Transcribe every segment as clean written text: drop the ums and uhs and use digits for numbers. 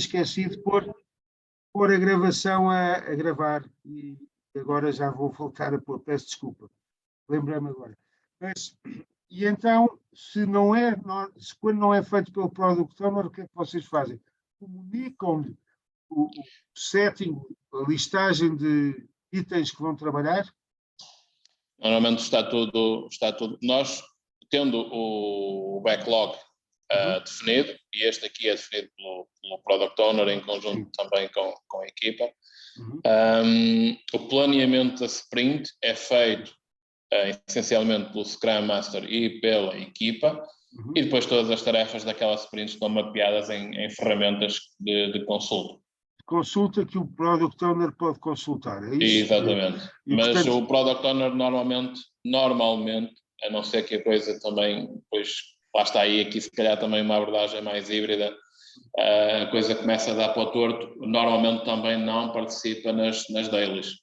esquecido de pôr a gravação a gravar e agora já vou voltar a pôr, peço desculpa, lembrei-me agora. Mas, e então, quando não é feito pelo Product Owner, o que é que vocês fazem? Comunicam-lhe o setting, a listagem de itens que vão trabalhar? Normalmente está tudo. Nós, tendo o backlog definido, e este aqui é definido pelo Product Owner em conjunto também com a equipa, o planeamento da sprint é feito essencialmente pelo Scrum Master e pela equipa, e depois todas as tarefas daquela sprint estão mapeadas em ferramentas de consulta. Consulta que o Product Owner pode consultar, é isso? Exatamente. Mas portanto, o Product Owner normalmente, a não ser que a coisa também, depois lá está aí, aqui se calhar também uma abordagem mais híbrida, a coisa começa a dar para o torto, normalmente também não participa nas dailies.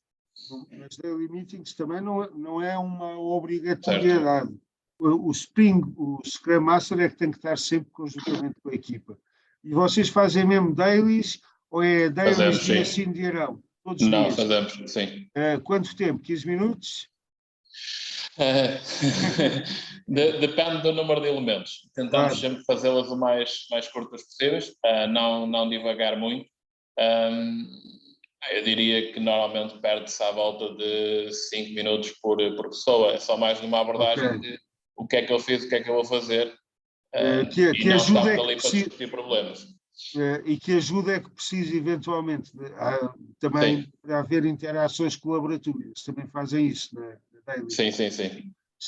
Nas daily meetings também não é uma obrigatoriedade. O Scrum Master é que tem que estar sempre conjuntamente com a equipa. E vocês fazem mesmo dailies ou é dailies dia sim, dia não? Todos os dias? Fazemos, sim. Quanto tempo? 15 minutos? Depende do número de elementos. Tentamos sempre fazê-las o mais curtas possíveis, não divagar muito. Eu diria que normalmente perde-se à volta de 5 minutos por pessoa. É só mais numa abordagem de o que é que eu fiz, o que é que eu vou fazer. E não estamos ali para discutir problemas. E que ajuda é que precisa eventualmente também para haver interações colaborativas. Também fazem isso na daily. Sim.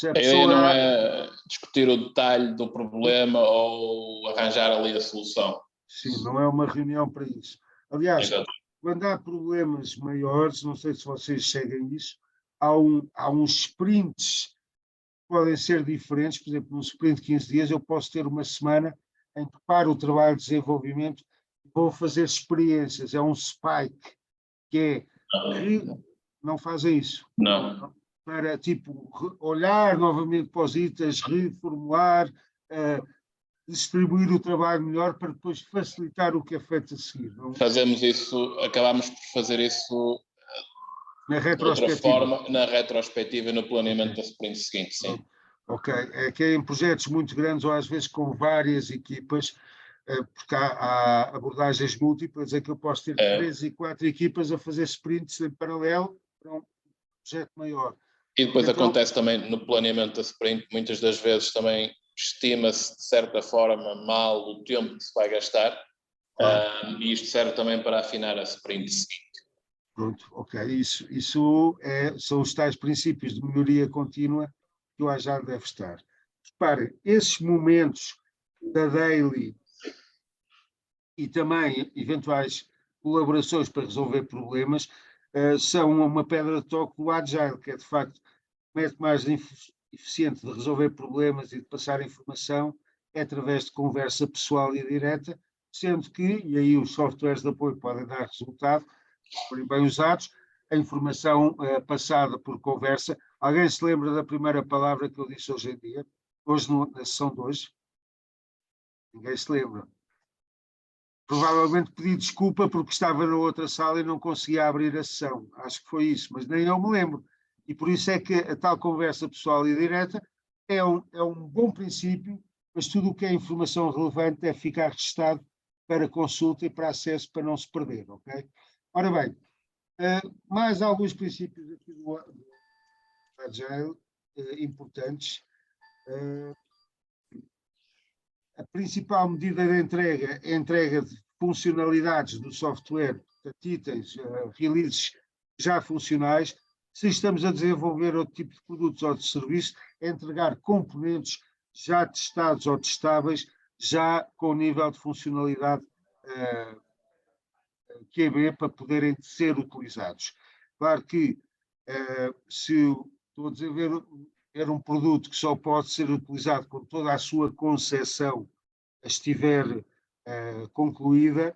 A ideia não é discutir o detalhe do problema ou arranjar ali a solução. Sim, não é uma reunião para isso. Aliás, quando há problemas maiores, não sei se vocês seguem isso, há uns sprints que podem ser diferentes. Por exemplo, num sprint de 15 dias, eu posso ter uma semana em que paro o trabalho de desenvolvimento e vou fazer experiências. É um spike, que é... Não fazem isso. Não. Para, tipo, olhar novamente para os itens, reformular, distribuir o trabalho melhor para depois facilitar o que é feito a seguir. Não? Fazemos isso, acabamos por fazer isso na retrospectiva. De outra forma, na retrospectiva e no planeamento da sprint seguinte, sim. Ok, é que em projetos muito grandes ou às vezes com várias equipas, porque há abordagens múltiplas, é que eu posso ter 3 e 4 equipas a fazer sprints em paralelo para um projeto maior. E depois acontece também no planeamento da sprint, muitas das vezes também estima-se de certa forma mal o tempo que se vai gastar, e isto serve também para afinar a sprint seguinte. Pronto, ok, isso são os tais princípios de melhoria contínua que o Agile deve estar. Reparem, esses momentos da daily e também eventuais colaborações para resolver problemas são uma pedra de toque do Agile, que é de facto o método mais eficiente de resolver problemas e de passar informação é através de conversa pessoal e direta, sendo que, e aí os softwares de apoio podem dar resultado, se forem bem usados, a informação passada por conversa. Alguém se lembra da primeira palavra que eu disse hoje em dia? Hoje, na sessão de hoje? Ninguém se lembra. Provavelmente pedi desculpa porque estava na outra sala e não conseguia abrir a sessão. Acho que foi isso, mas nem eu me lembro. E por isso é que a tal conversa pessoal e direta é um bom princípio, mas tudo o que é informação relevante deve ficar registado para consulta e para acesso para não se perder, ok? Ora bem, mais alguns princípios aqui do Agile importantes. A principal medida de entrega é a entrega de funcionalidades do software, portanto, itens, releases já funcionais. Se estamos a desenvolver outro tipo de produtos ou de serviços, é entregar componentes já testados ou testáveis, já com nível de funcionalidade QB para poderem ser utilizados. Claro que se estou a desenvolver um produto que só pode ser utilizado quando toda a sua concepção estiver concluída,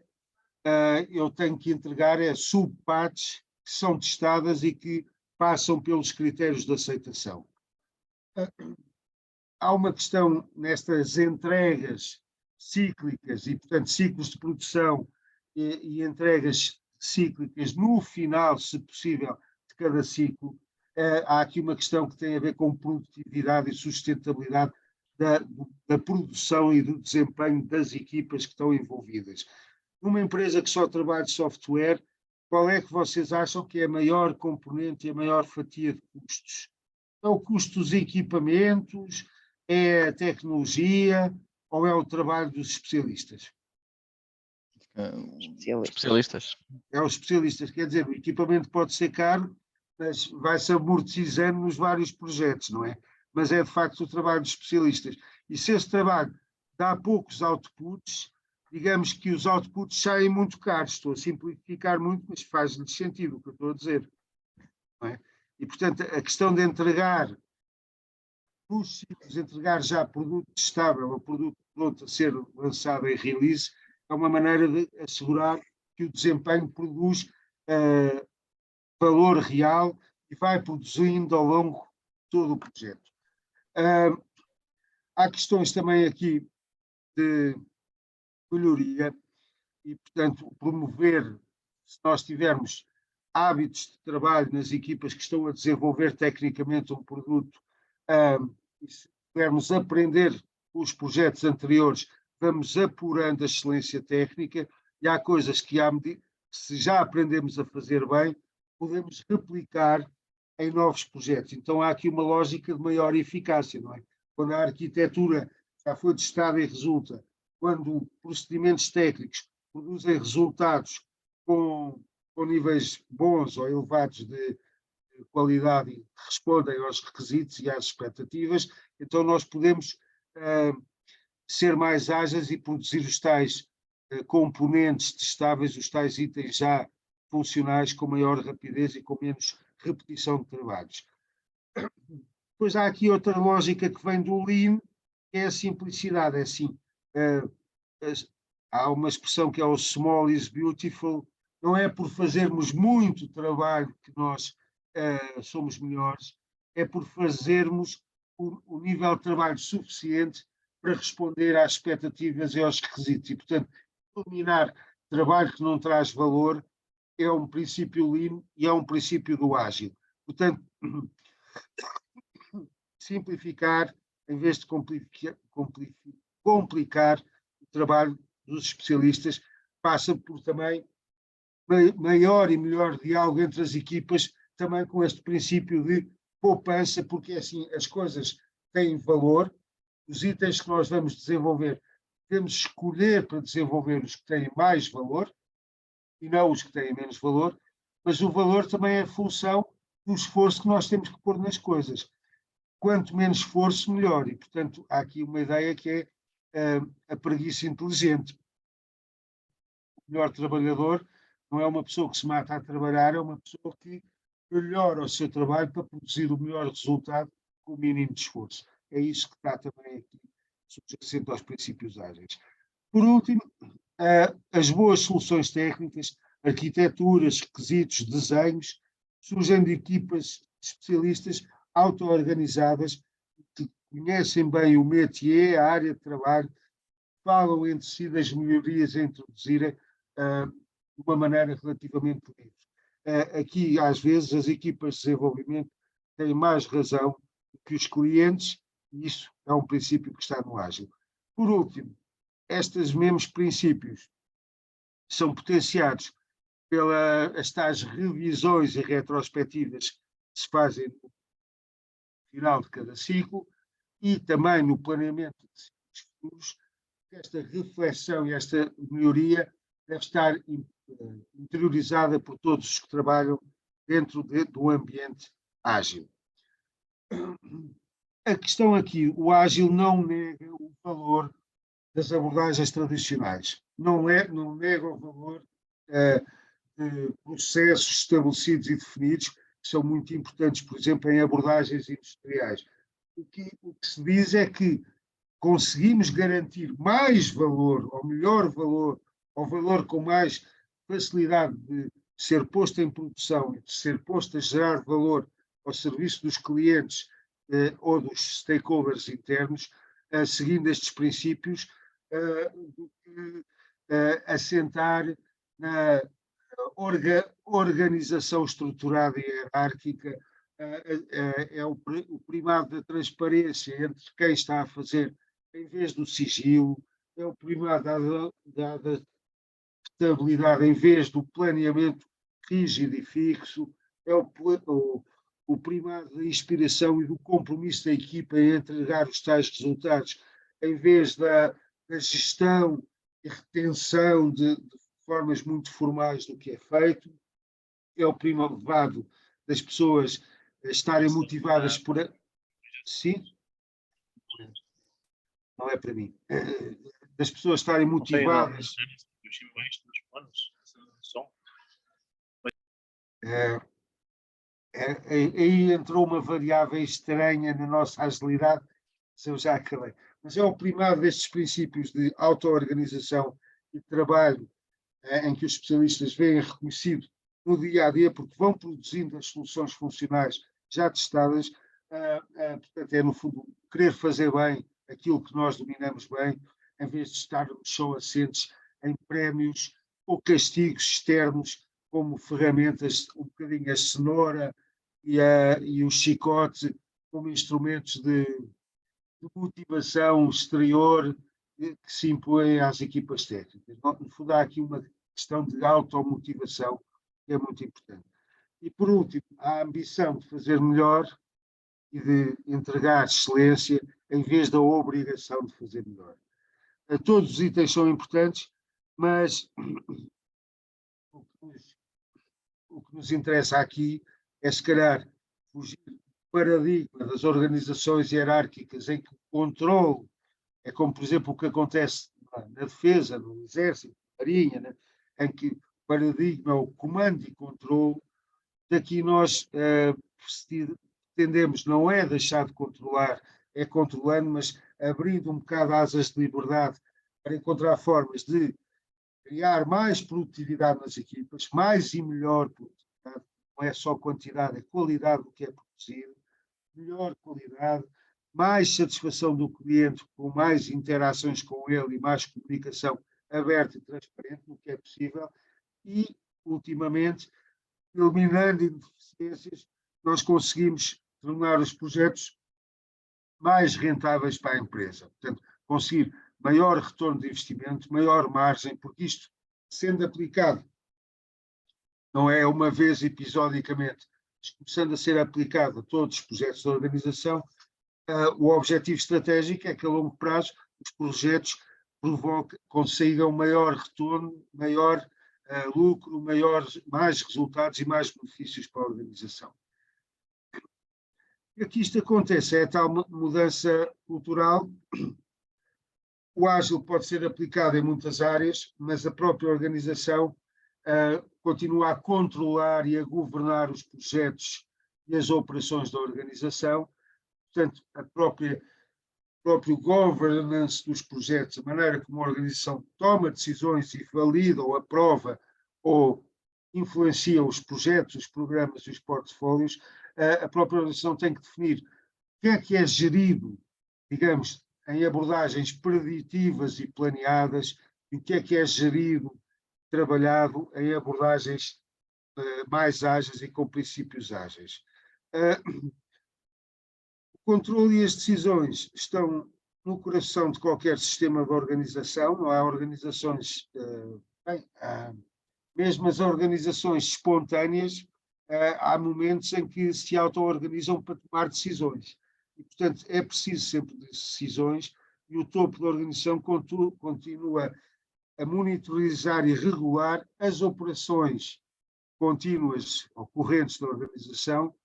eu tenho que entregar subpartes que são testadas e que passam pelos critérios de aceitação. Há uma questão nestas entregas cíclicas e, portanto, ciclos de produção e entregas cíclicas no final, se possível, de cada ciclo. Há aqui uma questão que tem a ver com produtividade e sustentabilidade da produção e do desempenho das equipas que estão envolvidas. Numa empresa que só trabalha de software, qual é que vocês acham que é a maior componente e a maior fatia de custos? É o custo dos equipamentos, é a tecnologia ou é o trabalho dos especialistas? Especialistas. É os especialistas, quer dizer, o equipamento pode ser caro, mas vai-se amortizando nos vários projetos, não é? Mas é de facto o trabalho dos especialistas. E se esse trabalho dá poucos outputs, digamos que os outputs saem muito caros. Estou a simplificar muito, mas faz-lhes sentido o que eu estou a dizer. Não é? E, portanto, a questão de entregar os ciclos, entregar já produto estável ou produto pronto a ser lançado em release, é uma maneira de assegurar que o desempenho produz valor real e vai produzindo ao longo de todo o projeto. Há questões também aqui de melhoria e, portanto, promover, se nós tivermos hábitos de trabalho nas equipas que estão a desenvolver tecnicamente um produto, e se pudermos aprender os projetos anteriores, vamos apurando a excelência técnica e há coisas que, se já aprendemos a fazer bem, podemos replicar em novos projetos. Então há aqui uma lógica de maior eficácia, não é? Quando a arquitetura já foi testada e resulta, quando procedimentos técnicos produzem resultados com níveis bons ou elevados de qualidade e respondem aos requisitos e às expectativas, então nós podemos ser mais ágeis e produzir os tais componentes testáveis, os tais itens já funcionais com maior rapidez e com menos repetição de trabalhos. Depois há aqui outra lógica que vem do Lean, que é a simplicidade. É assim, há uma expressão que é o small is beautiful, não é por fazermos muito trabalho que nós somos melhores, é por fazermos o nível de trabalho suficiente para responder às expectativas e aos requisitos. E, portanto, eliminar trabalho que não traz valor é um princípio Lean e é um princípio do ágil. Portanto, simplificar em vez de complicar o trabalho dos especialistas passa por também maior e melhor diálogo entre as equipas, também com este princípio de poupança, porque assim as coisas têm valor, os itens que nós vamos desenvolver, devemos escolher para desenvolver os que têm mais valor e não os que têm menos valor, mas o valor também é função do esforço que nós temos que pôr nas coisas. Quanto menos esforço, melhor. E, portanto, há aqui uma ideia que é a preguiça inteligente. O melhor trabalhador não é uma pessoa que se mata a trabalhar, é uma pessoa que melhora o seu trabalho para produzir o melhor resultado com o mínimo de esforço. É isso que está também aqui subjacente aos princípios ágeis. Por último, as boas soluções técnicas, arquiteturas, requisitos, desenhos, surgem de equipas especialistas auto-organizadas que conhecem bem o métier, a área de trabalho, falam entre si das melhorias a introduzirem de uma maneira relativamente livre. Aqui, às vezes, as equipas de desenvolvimento têm mais razão do que os clientes, e isso é um princípio que está no ágil. Por último, estes mesmos princípios são potenciados pelas tais revisões e retrospectivas que se fazem no final de cada ciclo e também no planeamento de ciclos futuros. Esta reflexão e esta melhoria deve estar interiorizada por todos os que trabalham dentro do ambiente ágil. A questão aqui, o ágil não nega o valor das abordagens tradicionais, não nega o valor de processos estabelecidos e definidos, que são muito importantes, por exemplo, em abordagens industriais. O que se diz é que conseguimos garantir mais valor, ou melhor valor, ou valor com mais facilidade de ser posto em produção e de ser posto a gerar valor ao serviço dos clientes ou dos stakeholders internos, seguindo estes princípios, do que assentar na organização estruturada e hierárquica, é o primado da transparência entre quem está a fazer, em vez do sigilo, é o primado da estabilidade em vez do planeamento rígido e fixo, é o primado da inspiração e do compromisso da equipa em entregar os tais resultados, em vez da gestão e retenção de formas muito formais do que é feito, é o primado das pessoas estarem motivadas por... Sim? Não é para mim. Das pessoas estarem motivadas... Aí entrou uma variável estranha na nossa agilidade, se eu já acabei. Mas é o primado destes princípios de auto-organização e de trabalho em que os especialistas veem reconhecido no dia a dia, porque vão produzindo as soluções funcionais já testadas. Portanto, é no fundo querer fazer bem aquilo que nós dominamos bem, em vez de estarmos só assentes em prémios ou castigos externos, como ferramentas, um bocadinho a cenoura e o chicote, como instrumentos de motivação exterior que se impõem às equipas técnicas. No fundo, há aqui uma questão de automotivação que é muito importante. E, por último, a ambição de fazer melhor e de entregar excelência em vez da obrigação de fazer melhor. Todos os itens são importantes, mas o que nos interessa aqui é, se calhar, fugir do paradigma das organizações hierárquicas em que o controle é como, por exemplo, o que acontece na defesa, no exército, na marinha, né? Em que o paradigma é o comando e controle. Daqui nós pretendemos, não é deixar de controlar, é controlando, mas abrindo um bocado asas de liberdade para encontrar formas de criar mais produtividade nas equipas, mais e melhor produtividade, não é só quantidade, é qualidade do que é produzido, melhor qualidade, mais satisfação do cliente, com mais interações com ele e mais comunicação aberta e transparente no que é possível, e, ultimamente, eliminando ineficiências, nós conseguimos tornar os projetos mais rentáveis para a empresa. Portanto, conseguir maior retorno de investimento, maior margem, porque isto, sendo aplicado, não é uma vez episodicamente, mas começando a ser aplicado a todos os projetos da organização, o objetivo estratégico é que a longo prazo os projetos consigam maior retorno, maior lucro, mais resultados e mais benefícios para a organização. E aqui isto acontece, é a tal mudança cultural. O ágil pode ser aplicado em muitas áreas, mas a própria organização continua a controlar e a governar os projetos e as operações da organização. Portanto, a próprio governance dos projetos, a maneira como a organização toma decisões e valida ou aprova ou influencia os projetos, os programas e os portfólios, a própria organização tem que definir o que é gerido, digamos, em abordagens preditivas e planeadas e o que é gerido, trabalhado em abordagens mais ágeis e com princípios ágeis. O controle e as decisões estão no coração de qualquer sistema de organização. Não há organizações, mesmo as organizações espontâneas, há momentos em que se auto-organizam para tomar decisões. E, portanto, é preciso sempre decisões e o topo da organização continua a monitorizar e regular as operações contínuas ocorrentes da organização,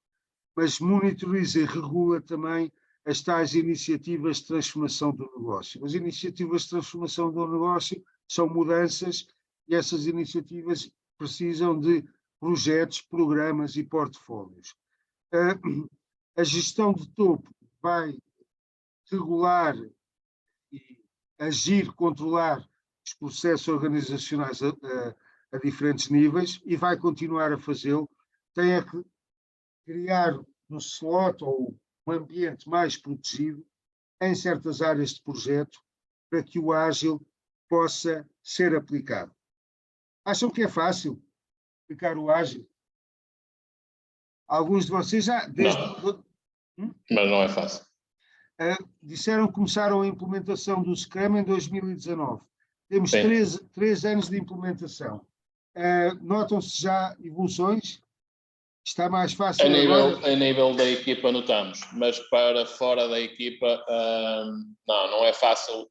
mas monitoriza e regula também as tais iniciativas de transformação do negócio. As iniciativas de transformação do negócio são mudanças e essas iniciativas precisam de projetos, programas e portfólios. A gestão de topo vai regular e agir, controlar os processos organizacionais a diferentes níveis e vai continuar a fazê-lo. Tem a que criar um slot ou um ambiente mais protegido em certas áreas de projeto para que o ágil possa ser aplicado. Acham que é fácil aplicar o ágil? Alguns de vocês já, Mas não é fácil. disseram que começaram a implementação do Scrum em 2019. Temos Sim. 3 anos de implementação. Notam-se já evoluções? Está mais fácil agora? A nível da equipa notamos, mas para fora da equipa não é fácil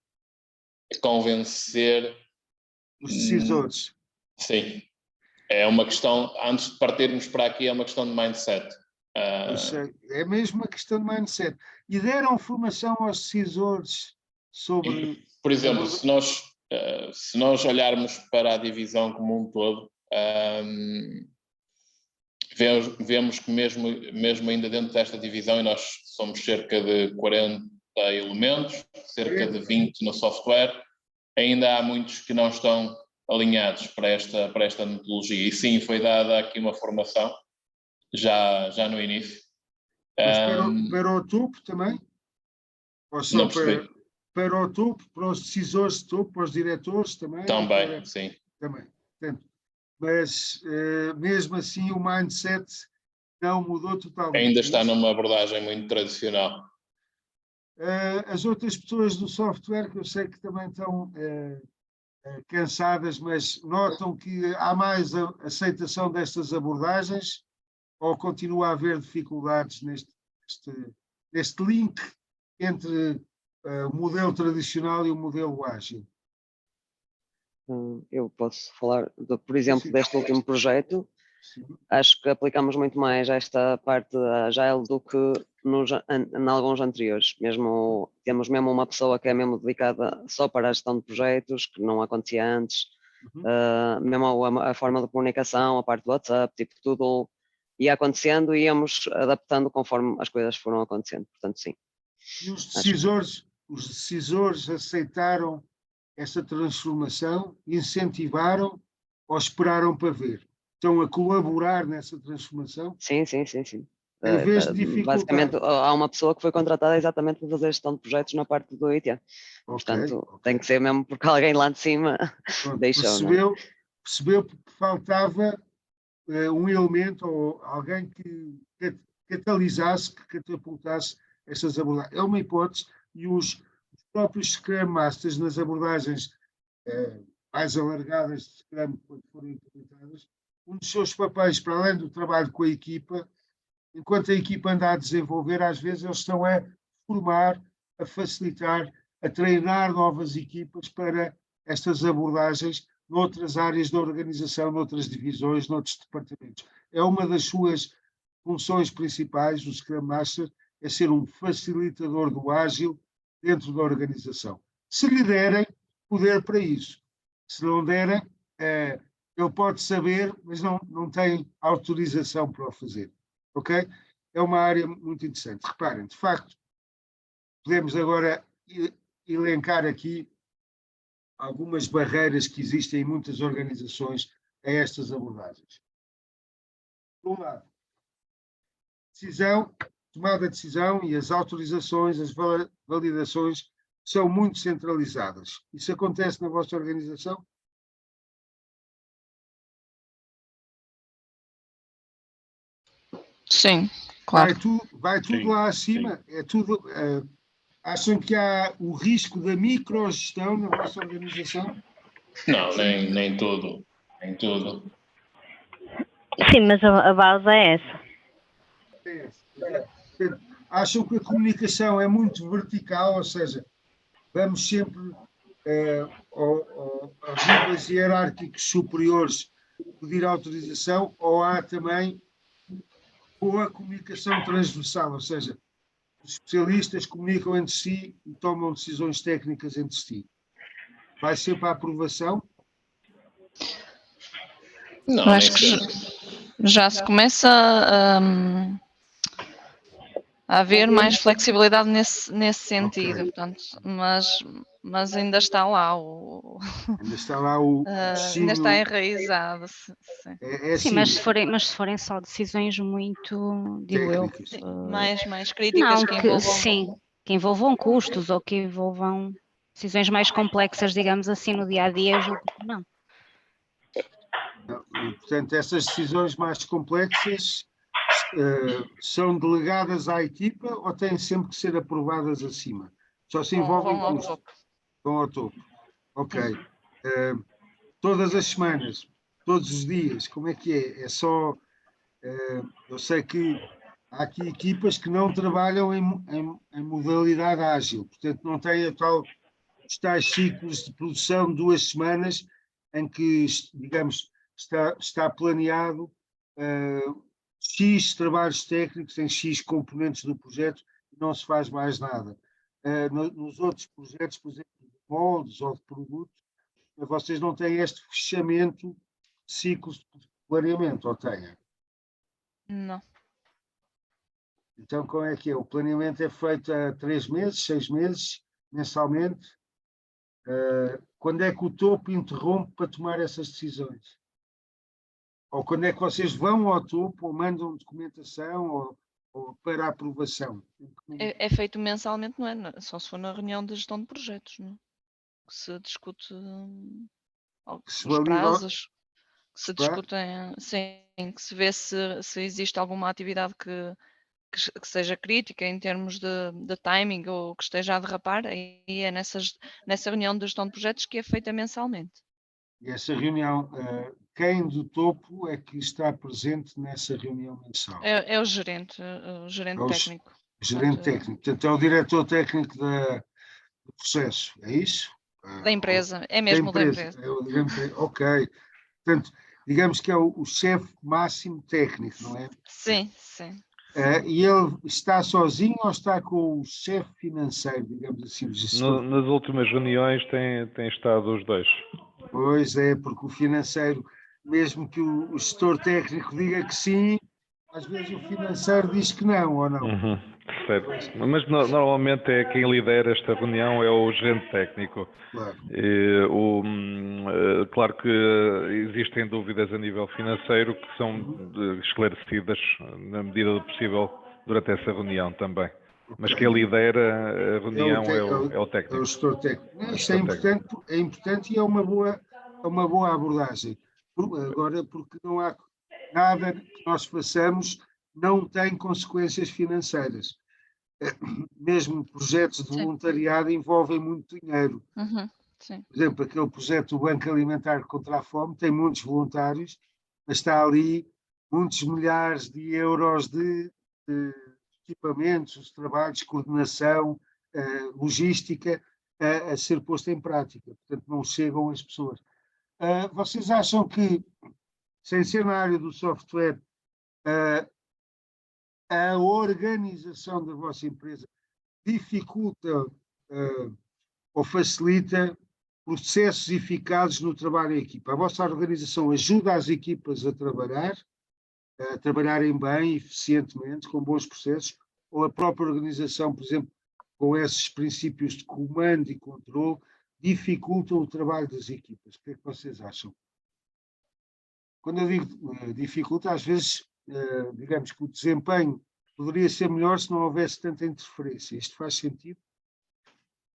convencer Os decisores. Sim, é uma questão, antes de partirmos para aqui, é uma questão de mindset. É mesmo uma questão de mindset. E deram formação aos decisores sobre... Por exemplo, se nós olharmos para a divisão como um todo, vemos que mesmo ainda dentro desta divisão, e nós somos cerca de 40 elementos, cerca de 20 no software, ainda há muitos que não estão alinhados para esta metodologia. E sim, foi dada aqui uma formação, já no início. Mas para o topo também? Ou só não percebi. para o topo, para os decisores de topo, para os diretores também? Também, sim. Também. Portanto, mas mesmo assim o mindset não mudou totalmente. Ainda está numa abordagem muito tradicional. As outras pessoas do software, que eu sei que também estão cansadas, mas notam que há mais aceitação destas abordagens ou continua a haver dificuldades neste link entre o modelo tradicional e o modelo ágil? Eu posso falar, por exemplo, Sim. deste último projeto. Sim. Acho que aplicamos muito mais esta parte da Agile do que em alguns anteriores. Temos mesmo uma pessoa que é mesmo dedicada só para a gestão de projetos, que não acontecia antes. Mesmo a forma de comunicação, a parte do WhatsApp, tipo, tudo ia acontecendo e íamos adaptando conforme as coisas foram acontecendo. Portanto, sim. E os decisores aceitaram essa transformação, incentivaram ou esperaram para ver? Estão a colaborar nessa transformação? Sim. Em vez de dificultar. Basicamente, há uma pessoa que foi contratada exatamente para fazer gestão de projetos na parte do IT. Portanto, tem que ser mesmo porque alguém lá de cima deixou. Percebeu que faltava um elemento ou alguém que catalisasse, que catapultasse essas abordagens. É uma hipótese, e os próprios Scrum Masters, nas abordagens mais alargadas de Scrum, quando foram implementadas, um dos seus papéis, para além do trabalho com a equipa, enquanto a equipa anda a desenvolver, às vezes eles estão a formar, a facilitar, a treinar novas equipas para estas abordagens noutras áreas da organização, noutras divisões, noutros departamentos. É uma das suas funções principais, o Scrum Master, é ser um facilitador do ágil dentro da organização. Se lhe derem poder para isso. Se não derem, ele pode saber, mas não tem autorização para o fazer. Ok? É uma área muito interessante. Reparem, de facto, podemos agora elencar aqui algumas barreiras que existem em muitas organizações a estas abordagens. Por um lado, tomada de decisão e as autorizações, as validações são muito centralizadas. Isso acontece na vossa organização? Sim, claro. Vai tudo lá acima? Sim. É tudo... acham que há o risco da microgestão na vossa organização? Não, nem tudo. Nem tudo. Sim, mas a base é essa. Acham que a comunicação é muito vertical, ou seja, vamos sempre aos níveis hierárquicos superiores pedir autorização, ou há também boa comunicação transversal, ou seja, os especialistas comunicam entre si e tomam decisões técnicas entre si? Vai ser para a aprovação? Não, acho que já se começa a haver mais flexibilidade nesse sentido, okay. Portanto, mas ainda está lá ainda está lá o ainda está enraizado. Sim, sim, mas se forem só decisões muito, digo eu, mais críticas, que envolvam custos ou que envolvam decisões mais complexas, digamos assim, no dia a dia, eu julgo que não. Portanto, essas decisões mais complexas são delegadas à equipa ou têm sempre que ser aprovadas acima? Só se envolvem Vão ao custos? topo. Vão ao topo. Ok. Todas as semanas, todos os dias, como é que é? É só... eu sei que há aqui equipas que não trabalham em modalidade ágil, portanto não têm os tais ciclos de produção de 2 semanas em que, digamos, está planeado X trabalhos técnicos em X componentes do projeto e não se faz mais nada. Nos outros projetos, por exemplo, de moldes ou de produtos, vocês não têm este fechamento de ciclos de planeamento, ou têm? Não. Então, como é que é? O planeamento é feito a 3 meses, 6 meses, mensalmente. Quando é que o topo interrompe para tomar essas decisões? Ou quando é que vocês vão ao topo ou mandam documentação ou para aprovação? É feito mensalmente, não é? Só se for na reunião de gestão de projetos, não é? Que se discute os prazos, que se discutem, sim, que se vê se existe alguma atividade que seja crítica em termos de timing ou que esteja a derrapar, aí é nessa reunião de gestão de projetos que é feita mensalmente. E essa reunião, quem do topo é que está presente nessa reunião mensal? É o gerente técnico. Gerente técnico. Portanto, é o diretor técnico do processo, é isso? Da empresa, é mesmo da empresa. É o dirigente, ok. Portanto, digamos que é o chefe máximo técnico, não é? Sim, sim. E ele está sozinho ou está com o chefe financeiro, digamos assim? Nas últimas reuniões têm estado os dois. Pois é, porque o financeiro, mesmo que o gestor técnico diga que sim, às vezes o financeiro diz que não, ou não? Certo. Mas normalmente é quem lidera esta reunião é o gerente técnico. Claro. Claro que existem dúvidas a nível financeiro que são esclarecidas na medida do possível durante essa reunião também. Mas quem lidera a reunião é o técnico. É o gestor técnico. Isso é importante e é uma boa abordagem. Agora, porque não há nada que nós façamos não tem consequências financeiras. Mesmo projetos de voluntariado envolvem muito dinheiro. Sim. Por exemplo, aquele projeto do Banco Alimentar contra a Fome tem muitos voluntários, mas está ali muitos milhares de euros de equipamentos, trabalhos, coordenação, logística a ser posto em prática. Portanto, não chegam as pessoas. Vocês acham que, sem ser na área do software, a organização da vossa empresa dificulta ou facilita processos eficazes no trabalho em equipa? A vossa organização ajuda as equipas a trabalharem bem, eficientemente, com bons processos, ou a própria organização, por exemplo, com esses princípios de comando e controle, dificulta o trabalho das equipas? O que é que vocês acham? Quando eu digo dificulta, às vezes, digamos que o desempenho poderia ser melhor se não houvesse tanta interferência. Isto faz sentido?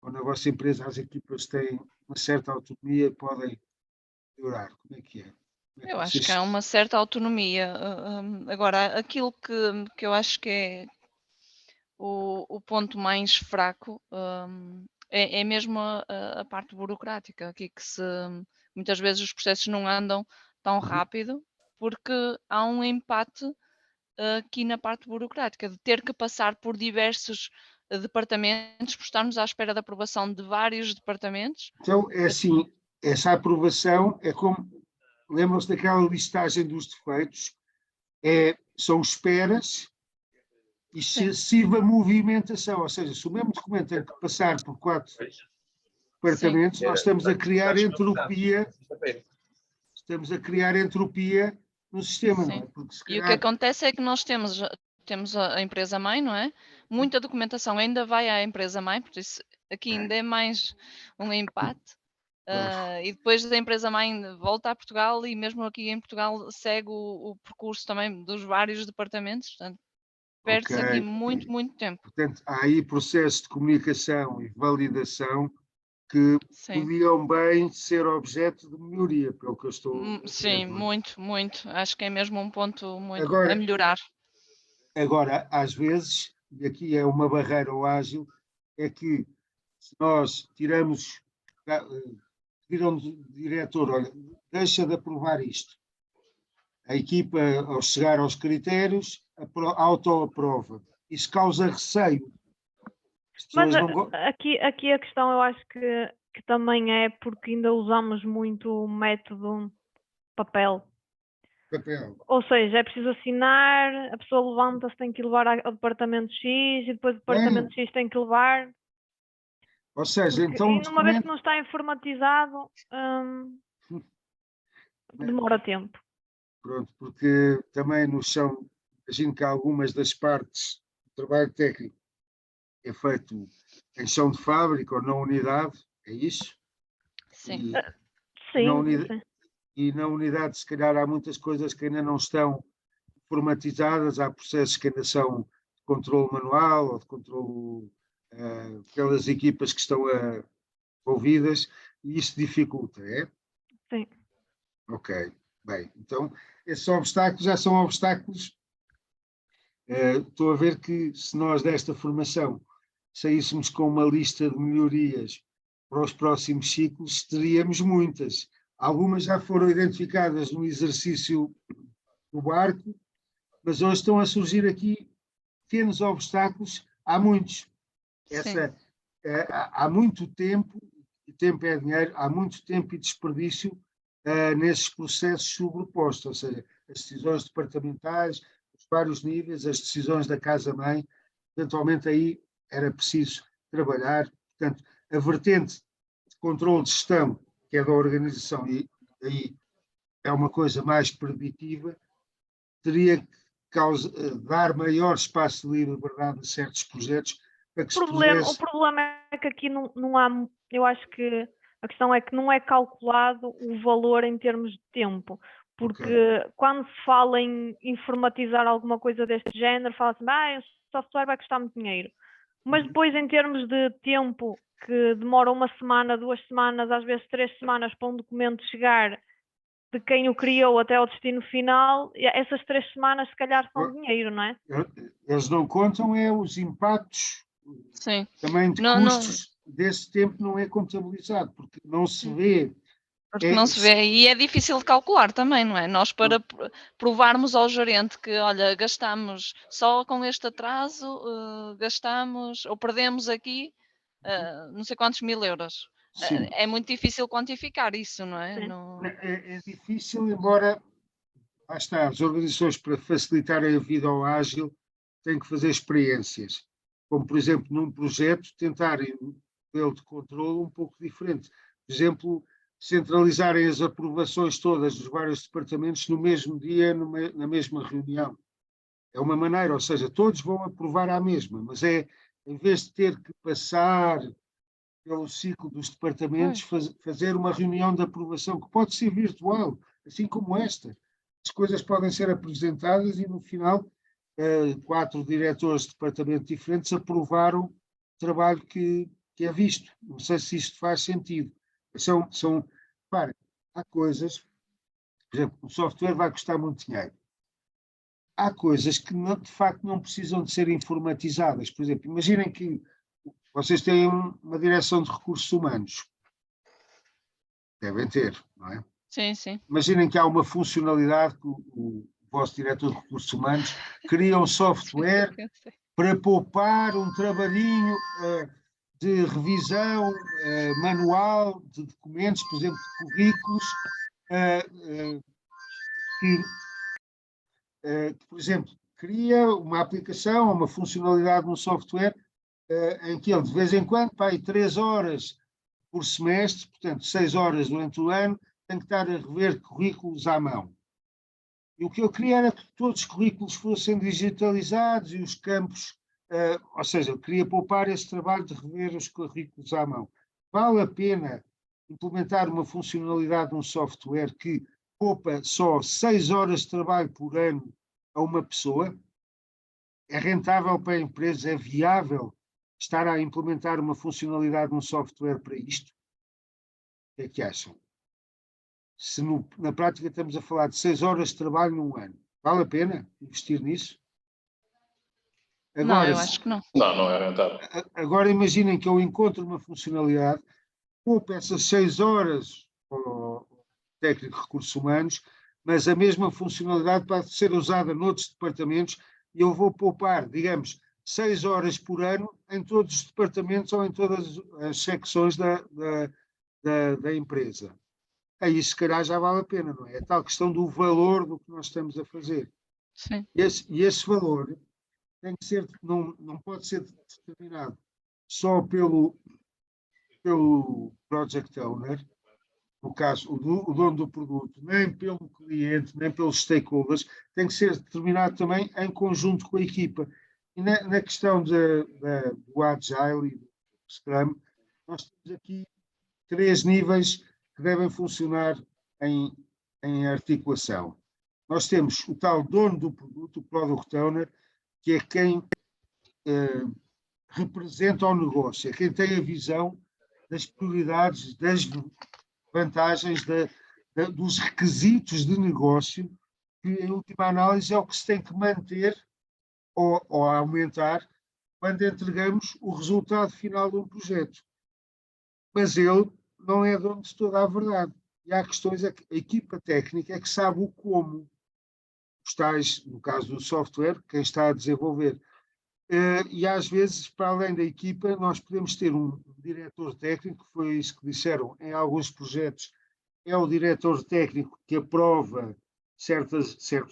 Ou na vossa empresa as equipas têm uma certa autonomia e podem melhorar? Como é que é? Eu acho que há uma certa autonomia. Agora, aquilo que eu acho que é o ponto mais fraco é mesmo a parte burocrática, aqui que muitas vezes os processos não andam tão rápido porque há um empate aqui na parte burocrática, de ter que passar por diversos departamentos, por estarmos à espera da aprovação de vários departamentos. Então, é assim, essa aprovação é como, lembram-se daquela listagem dos defeitos, são esperas e excessiva movimentação, ou seja, se o mesmo documento tem que passar por 4 departamentos, nós estamos a criar entropia, no sistema, não é? Porque, e o que acontece é que nós temos a empresa-mãe, não é? Muita documentação ainda vai à empresa-mãe, por isso aqui ainda é mais um empate. E depois da empresa-mãe volta a Portugal e mesmo aqui em Portugal segue o percurso também dos vários departamentos, portanto, perde-se aqui muito tempo. Portanto, há aí processo de comunicação e validação que Sim. podiam bem ser objeto de melhoria, pelo que eu estou a ver, Sim, não é? muito, muito. Acho que é mesmo um ponto muito Agora- a melhorar. Agora, às vezes, e aqui é uma barreira ao ágil, é que se nós tiramos, viram o diretor, olha, deixa de aprovar isto. A equipa, ao chegar aos critérios, autoaprova. Isso causa receio. As pessoas Mas não aqui a questão eu acho que também é porque ainda usamos muito o método papel. papel. Ou seja, é preciso assinar, a pessoa levanta-se, tem que levar ao departamento X e depois o departamento X tem que levar. Ou seja, Porque, então e numa vez que não está informatizado, demora tempo. Pronto, porque também no chão, imagino que algumas das partes do trabalho técnico é feito em chão de fábrica ou na unidade, é isso? Sim. E na unidade, se calhar, há muitas coisas que ainda não estão formatizadas, há processos que ainda são de controle manual ou de controle pelas equipas que estão envolvidas, e isso dificulta, é? Sim. Ok, bem, então esses obstáculos já são obstáculos. Estou a ver que se nós desta formação saíssemos com uma lista de melhorias para os próximos ciclos, teríamos muitas. Algumas já foram identificadas no exercício do barco, mas hoje estão a surgir aqui pequenos obstáculos. Há muitos. Há muito tempo, e tempo é dinheiro, há muito tempo e desperdício nesses processos sobrepostos, ou seja, as decisões departamentais, os vários níveis, as decisões da casa-mãe, eventualmente aí era preciso trabalhar. Portanto, a vertente de controle de gestão, que é da organização, e aí é uma coisa mais preditiva, teria que dar maior espaço de liberdade a certos projetos para que O problema é que aqui não há, eu acho que a questão é que não é calculado o valor em termos de tempo, porque quando se fala em informatizar alguma coisa deste género, fala-se, o software vai custar muito dinheiro, mas depois em termos de tempo, que demora 1 semana, 2 semanas, às vezes 3 semanas para um documento chegar de quem o criou até ao destino final, essas 3 semanas se calhar são dinheiro, não é? Eles não contam os impactos. Sim. Também de custos desse tempo não é contabilizado, porque não se vê. Porque não se vê, e é difícil de calcular também, não é? Nós, para provarmos ao gerente que, olha, gastamos só com este atraso, gastamos ou perdemos aqui não sei quantos mil euros. É muito difícil quantificar isso, não é? É difícil, embora, lá está, as organizações, para facilitarem a vida ao ágil, têm que fazer experiências. Como, por exemplo, num projeto, tentarem um modelo de controle um pouco diferente. Por exemplo, centralizarem as aprovações todas dos vários departamentos no mesmo dia, na mesma reunião. É uma maneira, ou seja, todos vão aprovar à mesma, mas em vez de ter que passar pelo ciclo dos departamentos, fazer uma reunião de aprovação, que pode ser virtual, assim como esta. As coisas podem ser apresentadas e, no final, 4 diretores de departamento diferentes aprovaram o trabalho que é visto. Não sei se isto faz sentido. Repare, há coisas, por exemplo, o software vai custar muito dinheiro. Há coisas que, de facto, não precisam de ser informatizadas. Por exemplo, imaginem que vocês têm uma direção de recursos humanos. Devem ter, não é? Sim, sim. Imaginem que há uma funcionalidade que o vosso diretor de recursos humanos cria um software para poupar um trabalhinho de revisão manual de documentos, por exemplo, de currículos, que, por exemplo, cria uma aplicação, uma funcionalidade no software em que ele, de vez em quando, 3 horas por semestre, portanto, 6 horas durante o ano, tem que estar a rever currículos à mão. E o que eu queria era que todos os currículos fossem digitalizados e os campos, ou seja, eu queria poupar esse trabalho de rever os currículos à mão. Vale a pena implementar uma funcionalidade num software que poupa só 6 horas de trabalho por ano a uma pessoa? É rentável para a empresa? É viável estar a implementar uma funcionalidade num software para isto? que é que acham? Se na prática estamos a falar de 6 horas de trabalho num ano, vale a pena investir nisso? Não, eu acho que não. Não, não é rentável. Agora imaginem que eu encontro uma funcionalidade, poupo essas 6 horas ao técnico de recursos humanos, mas a mesma funcionalidade pode ser usada noutros departamentos e eu vou poupar, digamos, 6 horas por ano em todos os departamentos ou em todas as secções da empresa. Aí se calhar já vale a pena, não é? É tal questão do valor do que nós estamos a fazer. Sim. E esse valor tem que ser, não pode ser determinado só pelo project owner, no caso, o dono do produto, nem pelo cliente, nem pelos stakeholders, tem que ser determinado também em conjunto com a equipa. E na questão do Agile e do Scrum, nós temos aqui 3 níveis que devem funcionar em articulação. Nós temos o tal dono do produto, o Product Owner, que é quem representa o negócio, é quem tem a visão das prioridades, das vantagens, dos requisitos de negócio, que em última análise é o que se tem que manter ou aumentar quando entregamos o resultado final de um projeto. Mas ele não é dono de toda a verdade. E há questões, é que a equipa técnica é que sabe o como. Os tais, no caso do software, quem está a desenvolver. E às vezes, para além da equipa, nós podemos ter um diretor técnico, foi isso que disseram em alguns projetos, é o diretor técnico que aprova certo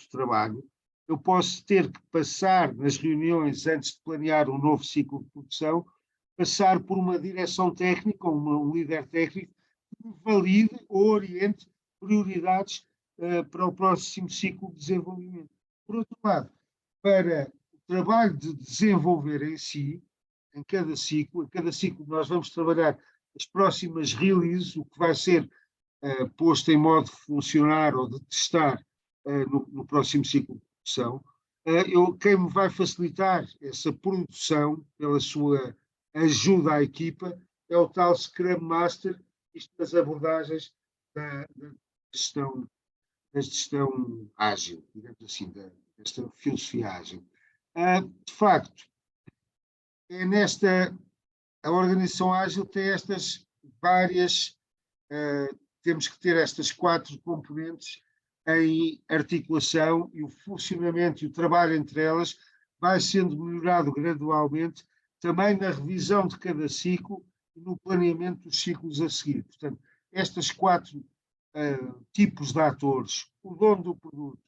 trabalho. Eu posso ter que passar nas reuniões, antes de planear um novo ciclo de produção, passar por uma direção técnica, um líder técnico, que valide ou oriente prioridades para o próximo ciclo de desenvolvimento. Por outro lado, para o trabalho de desenvolver em si, em cada ciclo nós vamos trabalhar as próximas releases, o que vai ser posto em modo de funcionar ou de testar no próximo ciclo de produção. Quem me vai facilitar essa produção, pela sua ajuda à equipa, é o tal Scrum Master, isto das abordagens da gestão ágil, digamos assim, desta filosofia ágil. De facto, a organização ágil tem estas várias, temos que ter estas 4 componentes em articulação, e o funcionamento e o trabalho entre elas vai sendo melhorado gradualmente, também na revisão de cada ciclo e no planeamento dos ciclos a seguir. Portanto, estas 4 tipos de atores, o dono do produto,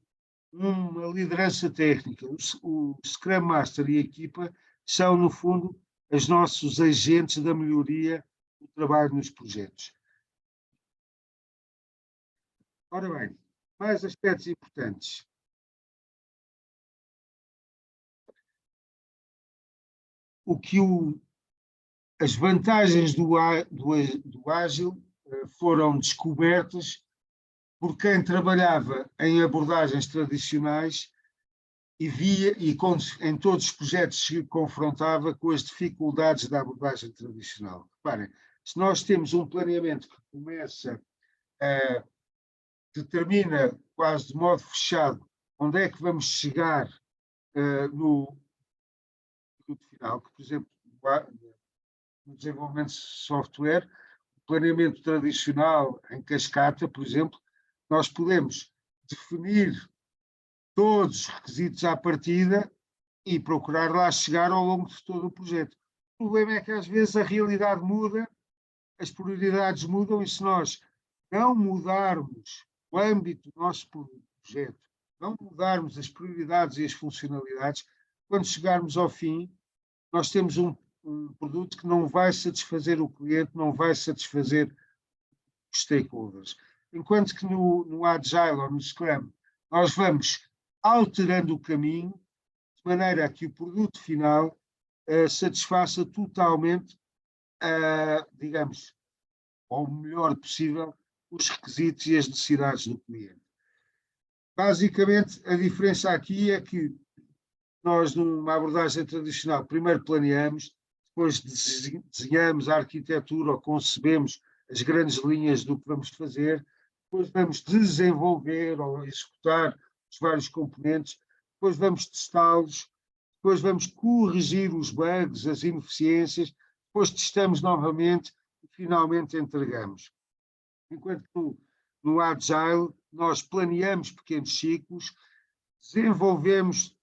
uma liderança técnica, o Scrum Master e a equipa, são, no fundo, os nossos agentes da melhoria do trabalho nos projetos. Ora bem, mais aspectos importantes. As vantagens do ágil foram descobertas por quem trabalhava em abordagens tradicionais e via, em todos os projetos se confrontava com as dificuldades da abordagem tradicional. Reparem, se nós temos um planeamento que começa, determina quase de modo fechado onde é que vamos chegar no produto final, que, por exemplo, no desenvolvimento de software, o planeamento tradicional em cascata, por exemplo, nós podemos definir todos os requisitos à partida e procurar lá chegar ao longo de todo o projeto. O problema é que às vezes a realidade muda, as prioridades mudam, e se nós não mudarmos o âmbito do nosso projeto, não mudarmos as prioridades e as funcionalidades, quando chegarmos ao fim, nós temos um produto que não vai satisfazer o cliente, não vai satisfazer os stakeholders. Enquanto que no Agile ou no Scrum, nós vamos alterando o caminho de maneira a que o produto final satisfaça totalmente, digamos, ao melhor possível, os requisitos e as necessidades do cliente. Basicamente, a diferença aqui é que nós, numa abordagem tradicional, primeiro planeamos, depois desenhamos a arquitetura ou concebemos as grandes linhas do que vamos fazer, depois vamos desenvolver ou executar os vários componentes, depois vamos testá-los, depois vamos corrigir os bugs, as ineficiências, depois testamos novamente e finalmente entregamos. Enquanto que no Agile nós planeamos pequenos ciclos, desenvolvemos,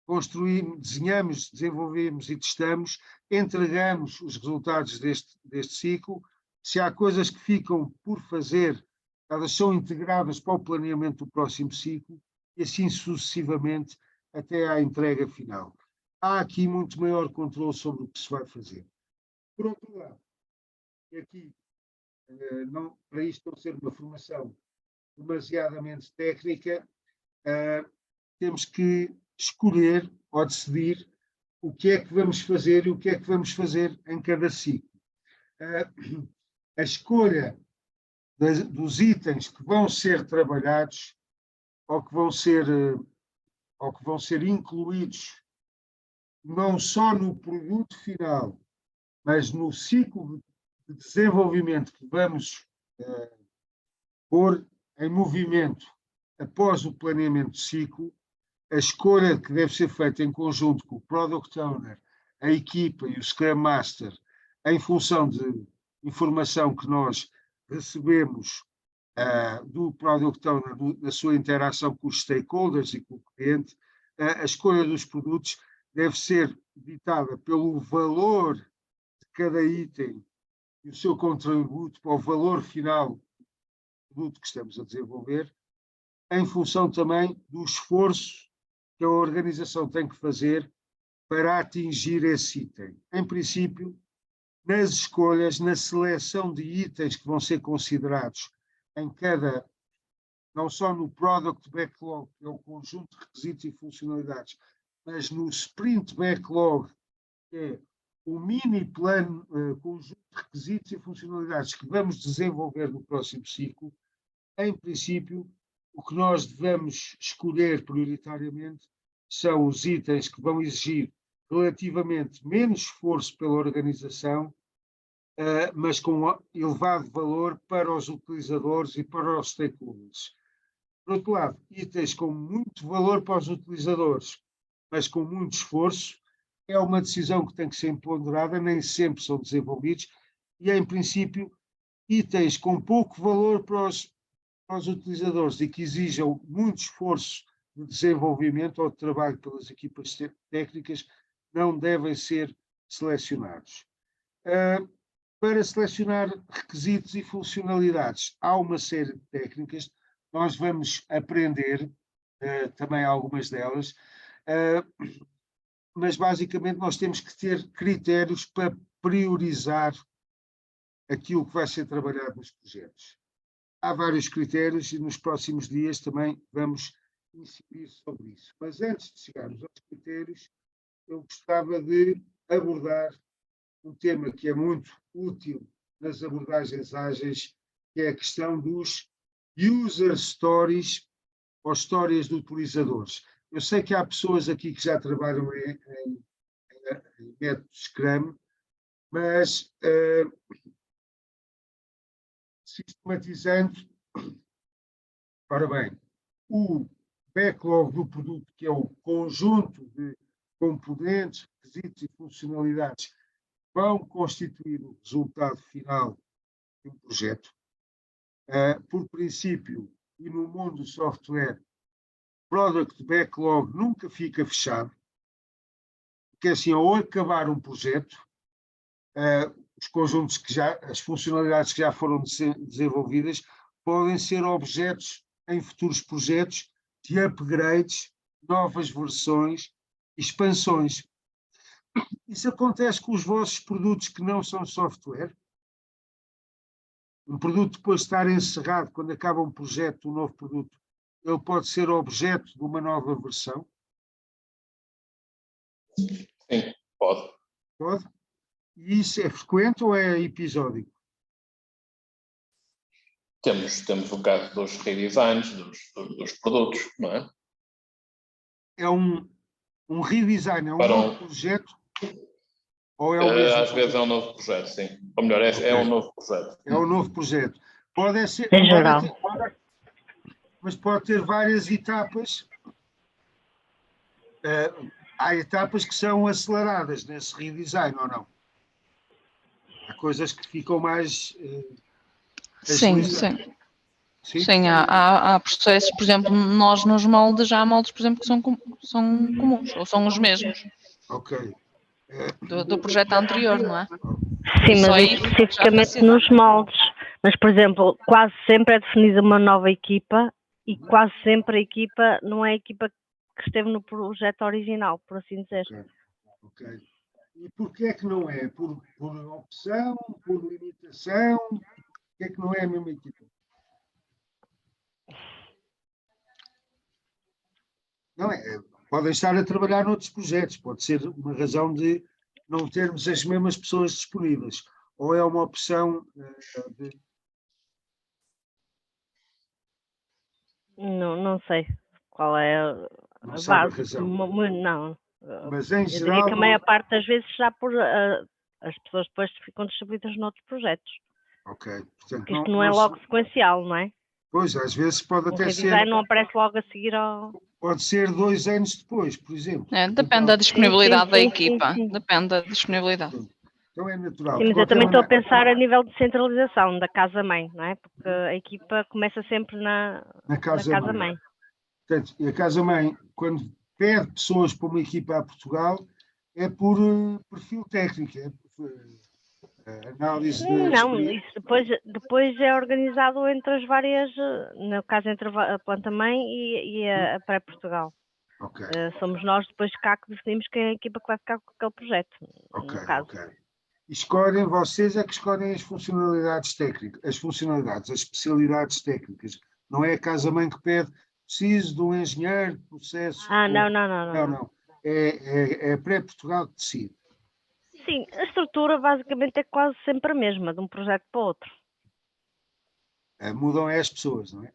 construímos, desenhamos, desenvolvemos e testamos, entregamos os resultados deste ciclo. Se há coisas que ficam por fazer, elas são integradas para o planeamento do próximo ciclo e assim sucessivamente até à entrega final. Há aqui muito maior controle sobre o que se vai fazer. Por outro lado, e aqui, não, para isto não ser uma formação demasiadamente técnica, temos que escolher ou decidir o que é que vamos fazer e o que é que vamos fazer em cada ciclo. A escolha dos itens que vão ser trabalhados ou que vão ser incluídos não só no produto final, mas no ciclo de desenvolvimento que vamos pôr em movimento após o planeamento de ciclo, a escolha que deve ser feita em conjunto com o Product Owner, a equipa e o Scrum Master, em função de informação que nós recebemos do Product Owner, da sua interação com os stakeholders e com o cliente, a escolha dos produtos deve ser ditada pelo valor de cada item e o seu contributo para o valor final do produto que estamos a desenvolver, em função também do esforço que a organização tem que fazer para atingir esse item. Em princípio, nas escolhas, na seleção de itens que vão ser considerados em cada, não só no Product Backlog, que é o conjunto de requisitos e funcionalidades, mas no Sprint Backlog, que é o mini plano, conjunto de requisitos e funcionalidades que vamos desenvolver no próximo ciclo, em princípio, o que nós devemos escolher prioritariamente são os itens que vão exigir relativamente menos esforço pela organização, mas com elevado valor para os utilizadores e para os stakeholders. Por outro lado, itens com muito valor para os utilizadores, mas com muito esforço, é uma decisão que tem que ser ponderada, nem sempre são desenvolvidos, e em princípio, itens com pouco valor para os utilizadores e que exijam muito esforço de desenvolvimento ou de trabalho pelas equipas técnicas não devem ser selecionados. Para selecionar requisitos e funcionalidades, há uma série de técnicas, nós vamos aprender também algumas delas, mas basicamente nós temos que ter critérios para priorizar aquilo que vai ser trabalhado nos projetos. Há vários critérios e nos próximos dias também vamos incidir sobre isso. Mas antes de chegarmos aos critérios, eu gostava de abordar um tema que é muito útil nas abordagens ágeis, que é a questão dos user stories ou histórias de utilizadores. Eu sei que há pessoas aqui que já trabalham em método Scrum, mas sistematizando, ora bem, o backlog do produto, que é o conjunto de componentes, requisitos e funcionalidades vão constituir o resultado final de um projeto. Por princípio, e no mundo do software, Product Backlog nunca fica fechado, porque assim, ao acabar um projeto, os conjuntos as funcionalidades que já foram desenvolvidas podem ser objetos em futuros projetos de upgrades, novas versões, expansões. Isso acontece com os vossos produtos que não são software. Um produto, depois de estar encerrado, quando acaba um projeto, um novo produto, ele pode ser objeto de uma nova versão? Sim, pode. Pode? E isso é frequente ou é episódico? Temos o caso dos redesigns dos produtos, não é? É um redesign, é um novo projeto? Ou é o mesmo Às vezes é um novo projeto, sim. Ou melhor, é um novo projeto. É um novo projeto. Pode ser, Em geral. mas pode ter várias etapas. Há etapas que são aceleradas nesse redesign, ou não? Há coisas que ficam mais Sim, agilizadas. sim. Sim, há processos, por exemplo, nós nos moldes, há moldes, por exemplo, que são comuns, ou são os mesmos Ok. do projeto anterior, não é? Sim, Só mas aí especificamente já nos moldes. Mas, por exemplo, quase sempre é definida uma nova equipa e quase sempre a equipa não é a equipa que esteve no projeto original, por assim dizer. Ok. E porquê é que não é? Por opção, por limitação? Porquê é que não é a mesma equipa? Não é? Podem estar a trabalhar noutros projetos, pode ser uma razão de não termos as mesmas pessoas disponíveis. Ou é uma opção de... Não sei qual é a Não sabe a base. razão. Não. Mas em Eu diria geral... que a maior parte das vezes já por as pessoas depois ficam distribuídas noutros projetos. Ok. Portanto, Porque isto não é logo sequencial, não é? Pois, às vezes pode O até redesign ser... não aparece logo a seguir ao... Pode ser 2 anos depois, por exemplo. depende da disponibilidade da sim, equipa. sim. Depende da disponibilidade. Então é natural. Sim, mas eu também estou a pensar a nível de centralização da casa-mãe, não é? Porque a equipa começa sempre na casa-mãe. Portanto, e a casa-mãe, quando pede pessoas para uma equipa a Portugal, é por perfil técnico, é por análise de Não, isso depois é organizado entre as várias, no caso entre a planta-mãe e a pré-Portugal. Ok. Somos nós depois cá que definimos quem é a equipa que vai ficar com aquele projeto, Ok, no caso. ok. E vocês é que escolhem as funcionalidades técnicas, as especialidades técnicas. Não é a casa-mãe que pede, preciso de um engenheiro, processo... Não. É pré-Portugal que decide. Sim, a estrutura basicamente é quase sempre a mesma, de um projeto para o outro. Mudam as pessoas, não é?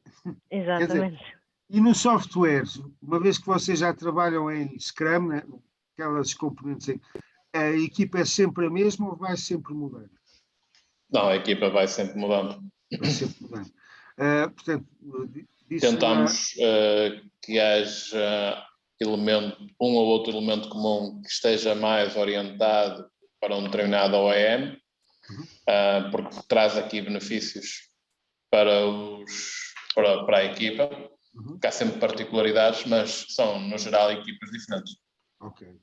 Exatamente. Quer dizer, e no software, uma vez que vocês já trabalham em Scrum, né, aquelas componentes aí, a equipa é sempre a mesma ou vai sempre mudando? Não, a equipa vai sempre mudando. Vai sempre mudando. Portanto, tentamos que haja um ou outro elemento comum que esteja mais orientado para um determinado OEM, porque traz aqui benefícios para a equipa, porque há sempre particularidades, mas são, no geral, equipas diferentes. Ok.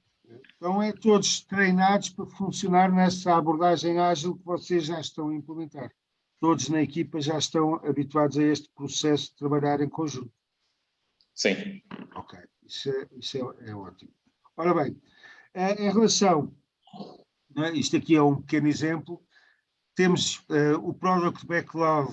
Então é todos treinados para funcionar nessa abordagem ágil que vocês já estão a implementar. Todos na equipa já estão habituados a este processo de trabalhar em conjunto. Sim. Ok, isso é ótimo. Ora bem, em relação, né, isto aqui é um pequeno exemplo, temos o Product Backlog,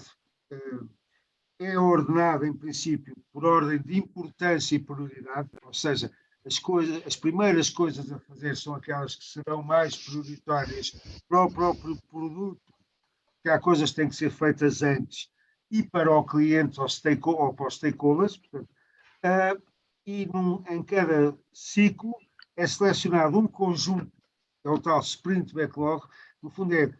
é ordenado, em princípio, por ordem de importância e prioridade, ou seja, as primeiras coisas a fazer são aquelas que serão mais prioritárias para o próprio produto, que há coisas que têm que ser feitas antes e para o cliente ou para os stakeholders, portanto, e em cada ciclo é selecionado um conjunto, é o tal Sprint Backlog, no fundo é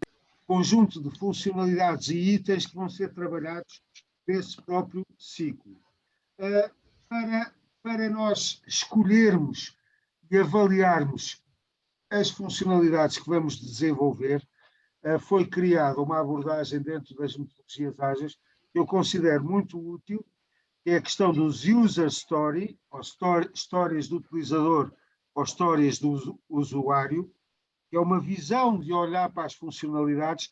conjunto de funcionalidades e itens que vão ser trabalhados nesse próprio ciclo. Para nós escolhermos e avaliarmos as funcionalidades que vamos desenvolver, foi criada uma abordagem dentro das metodologias ágeis que eu considero muito útil, que é a questão dos user story, ou histórias do utilizador, ou histórias do usuário, que é uma visão de olhar para as funcionalidades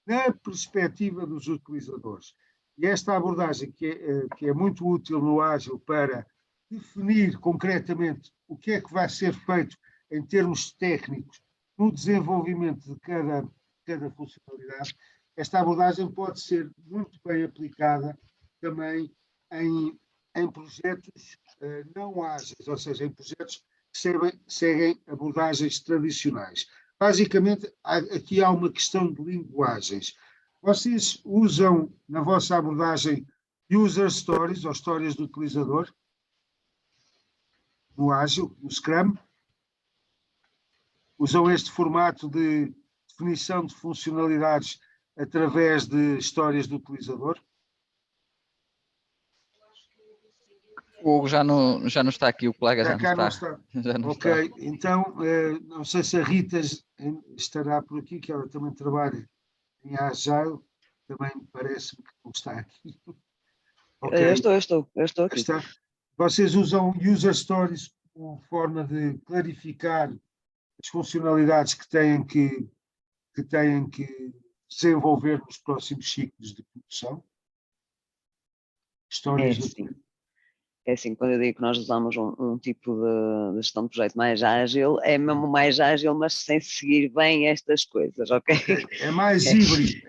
na perspectiva dos utilizadores. E esta abordagem, que é muito útil no Ágil para definir concretamente o que é que vai ser feito em termos técnicos no desenvolvimento de cada funcionalidade, esta abordagem pode ser muito bem aplicada também em projetos não ágeis, ou seja, em projetos que seguem abordagens tradicionais. Basicamente, aqui há uma questão de linguagens. Vocês usam, na vossa abordagem, user stories, ou histórias do utilizador, no Ágil, no Scrum? Usam este formato de definição de funcionalidades através de histórias do utilizador? O Hugo já não está aqui, o colega já Cá não não está. está. Já não Ok, está. então não sei se a Rita estará por aqui, que ela também trabalha em Agile, também parece-me que não está aqui. Ok, Eu estou aqui. está. Vocês usam user stories como forma de clarificar as funcionalidades que têm que desenvolver nos próximos ciclos de produção? Histórias do É assim, quando eu digo que nós usamos um tipo de gestão de projeto mais ágil, é mesmo mais ágil, mas sem seguir bem estas coisas, ok? É mais híbrido.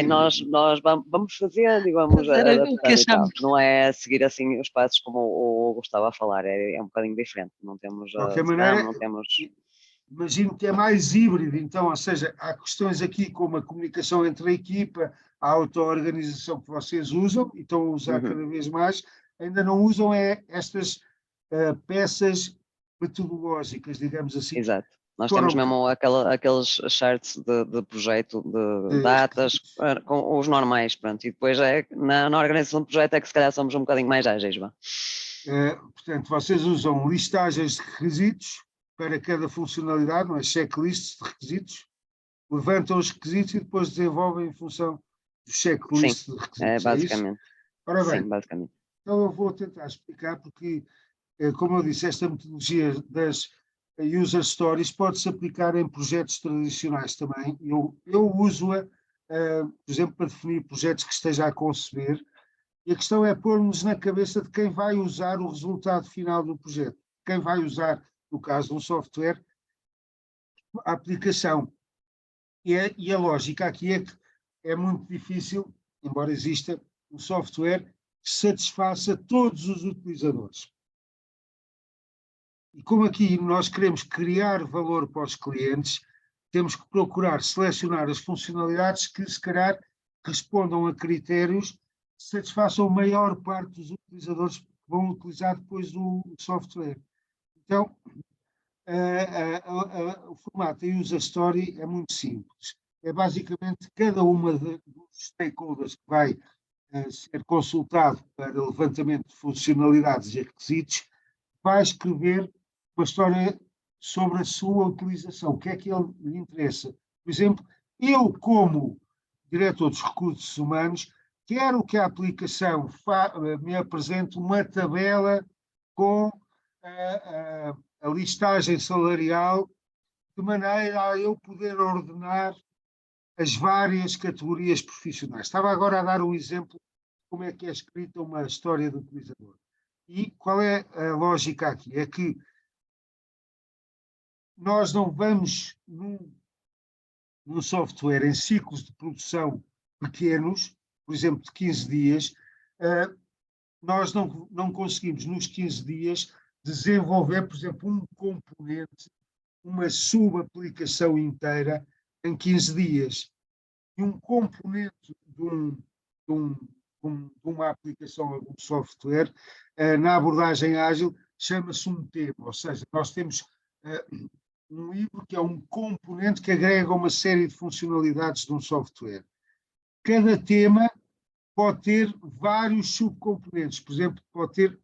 Nós vamos fazendo e vamos Fazer o que adaptando e tal. achamos. Não é seguir assim os passos como o Hugo estava a falar, é um bocadinho diferente. Não temos de qualquer maneira, não temos... Imagino que é mais híbrido, então, ou seja, há questões aqui como a comunicação entre a equipa, a auto-organização que vocês usam e estão a usar cada vez mais, ainda não usam estas peças metodológicas, digamos assim. Exato. Nós temos mesmo aqueles charts de projeto, de datas, com os normais, pronto. E depois na organização do projeto é que se calhar somos um bocadinho mais ágeis. Portanto, vocês usam listagens de requisitos para cada funcionalidade, não é? Checklists de requisitos, levantam os requisitos e depois desenvolvem em função do checklist de requisitos. Basicamente. Ora bem, sim, basicamente. Então eu vou tentar explicar porque, como eu disse, esta metodologia das user stories pode-se aplicar em projetos tradicionais também. Eu uso-a, por exemplo, para definir projetos que esteja a conceber, e a questão é pôr-nos na cabeça de quem vai usar o resultado final do projeto, quem vai usar, no caso de um software, a aplicação. E a lógica aqui é que é muito difícil, embora exista um software que satisfaça todos os utilizadores. E como aqui nós queremos criar valor para os clientes, temos que procurar selecionar as funcionalidades que, se calhar, respondam a critérios que satisfaçam a maior parte dos utilizadores que vão utilizar depois do software. Então, o formato da user story é muito simples. É basicamente cada uma dos stakeholders que vai ser consultado para levantamento de funcionalidades e requisitos, vai escrever uma história sobre a sua utilização, o que é que ele lhe interessa. Por exemplo, eu, como diretor dos recursos humanos, quero que a aplicação me apresente uma tabela com a listagem salarial, de maneira a eu poder ordenar as várias categorias profissionais. Estava agora a dar um exemplo de como é que é escrita uma história do utilizador. E qual é a lógica aqui? É que nós não vamos, num software em ciclos de produção pequenos, por exemplo, de 15 dias, nós não conseguimos, nos 15 dias, desenvolver, por exemplo, um componente, uma subaplicação inteira em 15 dias. E um componente de uma aplicação, algum software, na abordagem ágil, chama-se um tema, ou seja, nós temos um livro que é um componente que agrega uma série de funcionalidades de um software. Cada tema pode ter vários subcomponentes, por exemplo, pode ter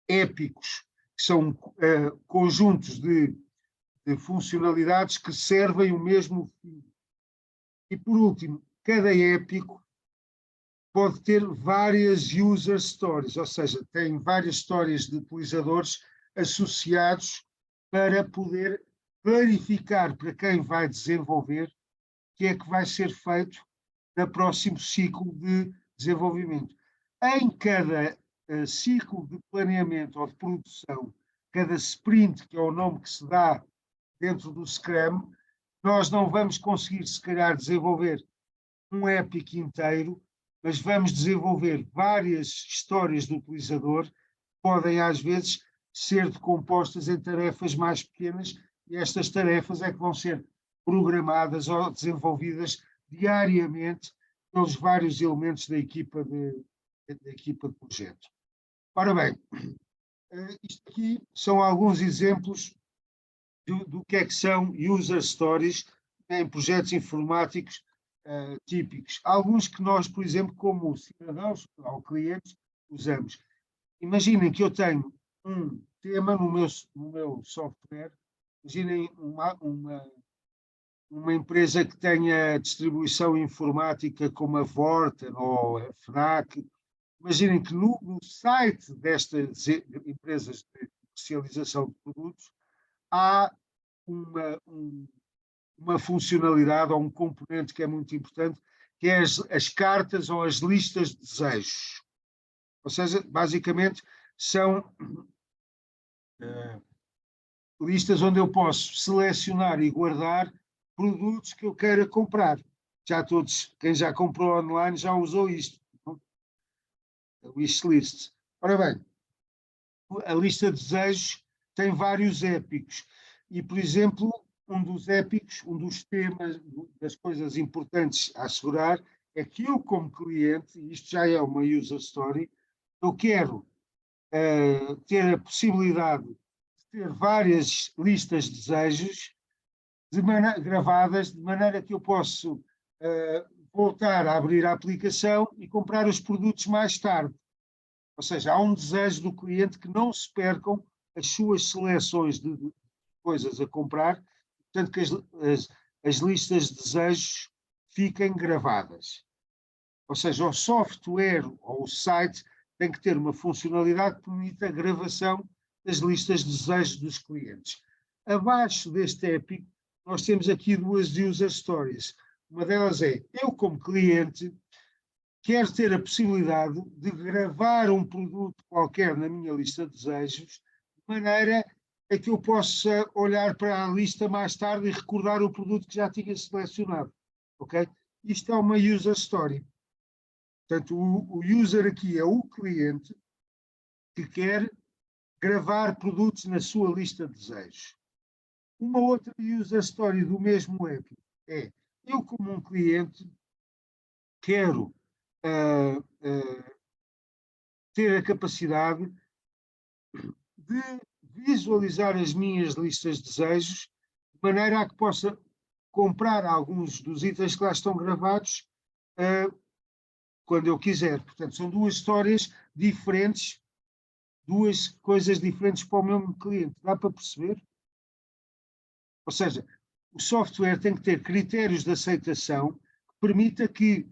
épicos, que são conjuntos de funcionalidades que servem o mesmo fim. E, por último, cada épico pode ter várias user stories, ou seja, tem várias histórias de utilizadores associados para poder clarificar para quem vai desenvolver o que é que vai ser feito no próximo ciclo de desenvolvimento. Em cada ciclo de planeamento ou de produção, cada sprint, que é o nome que se dá dentro do Scrum, nós não vamos conseguir, se calhar, desenvolver um epic inteiro, mas vamos desenvolver várias histórias do utilizador que podem, às vezes, ser decompostas em tarefas mais pequenas, e estas tarefas é que vão ser programadas ou desenvolvidas diariamente pelos vários elementos da equipa de projeto. Ora bem, isto aqui são alguns exemplos do que é que são user stories em projetos informáticos típicos. Alguns que nós, por exemplo, como cidadãos ou clientes, usamos. Imaginem que eu tenho um tema no meu software, imaginem uma empresa que tenha distribuição informática como a Vorten ou a FNAC. Imaginem que no site destas empresas de comercialização de produtos há uma funcionalidade ou um componente que é muito importante, que é as cartas ou as listas de desejos. Ou seja, basicamente são listas onde eu posso selecionar e guardar produtos que eu queira comprar. Já todos, quem já comprou online já usou isto. A wishlist. Ora bem, a lista de desejos tem vários épicos. E, por exemplo, um dos épicos, um dos temas, das coisas importantes a assegurar, é que eu, como cliente, e isto já é uma user story, eu quero ter a possibilidade de ter várias listas de desejos gravadas, de maneira que eu posso voltar a abrir a aplicação e comprar os produtos mais tarde. Ou seja, há um desejo do cliente que não se percam as suas seleções de coisas a comprar, portanto que as listas de desejos fiquem gravadas. Ou seja, o software ou o site tem que ter uma funcionalidade que permita a gravação das listas de desejos dos clientes. Abaixo deste épico, nós temos aqui duas user stories. Uma delas é, eu como cliente, quero ter a possibilidade de gravar um produto qualquer na minha lista de desejos, de maneira a que eu possa olhar para a lista mais tarde e recordar o produto que já tinha selecionado. Ok? Isto é uma user story. Portanto, o user aqui é o cliente que quer gravar produtos na sua lista de desejos. Uma outra user story do mesmo app é, eu como um cliente quero ter a capacidade de visualizar as minhas listas de desejos de maneira a que possa comprar alguns dos itens que lá estão gravados quando eu quiser. Portanto, são duas histórias diferentes, duas coisas diferentes para o mesmo cliente. Dá para perceber? Ou seja, o software tem que ter critérios de aceitação que permita que,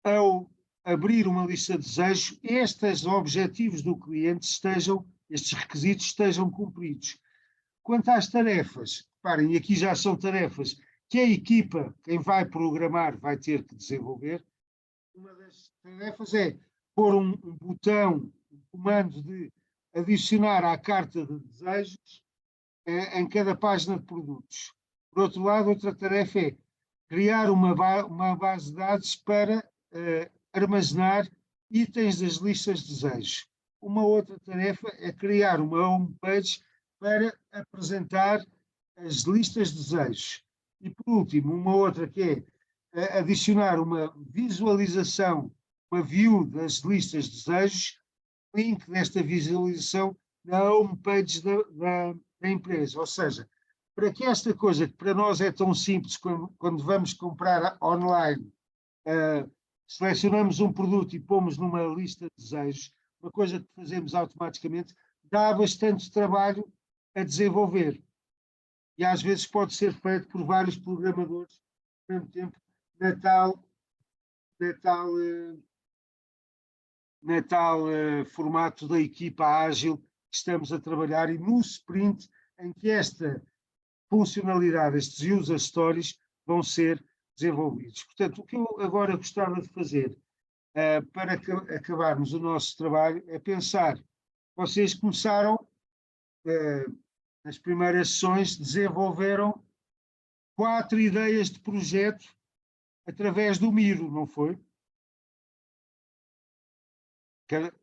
ao abrir uma lista de desejos, estes objetivos do cliente estes requisitos estejam cumpridos. Quanto às tarefas, reparem, aqui já são tarefas que a equipa, quem vai programar, vai ter que desenvolver. Uma das tarefas é pôr um botão, um comando de adicionar à carta de desejos em cada página de produtos. Por outro lado, outra tarefa é criar uma base de dados para armazenar itens das listas de desejos. Uma outra tarefa é criar uma homepage para apresentar as listas de desejos. E, por último, uma outra que é adicionar uma visualização, uma view das listas de desejos, link desta visualização na homepage da empresa. Ou seja, para que esta coisa que para nós é tão simples quando vamos comprar online, selecionamos um produto e pomos numa lista de desejos, uma coisa que fazemos automaticamente, dá bastante trabalho a desenvolver. E às vezes pode ser feito por vários programadores ao mesmo tempo, na tal formato da equipa ágil que estamos a trabalhar e no sprint em que esta funcionalidade, estes user stories, vão ser desenvolvidos. Portanto, o que eu agora gostava de fazer para acabarmos o nosso trabalho é pensar, vocês começaram, nas primeiras sessões, desenvolveram 4 ideias de projeto através do Miro, não foi?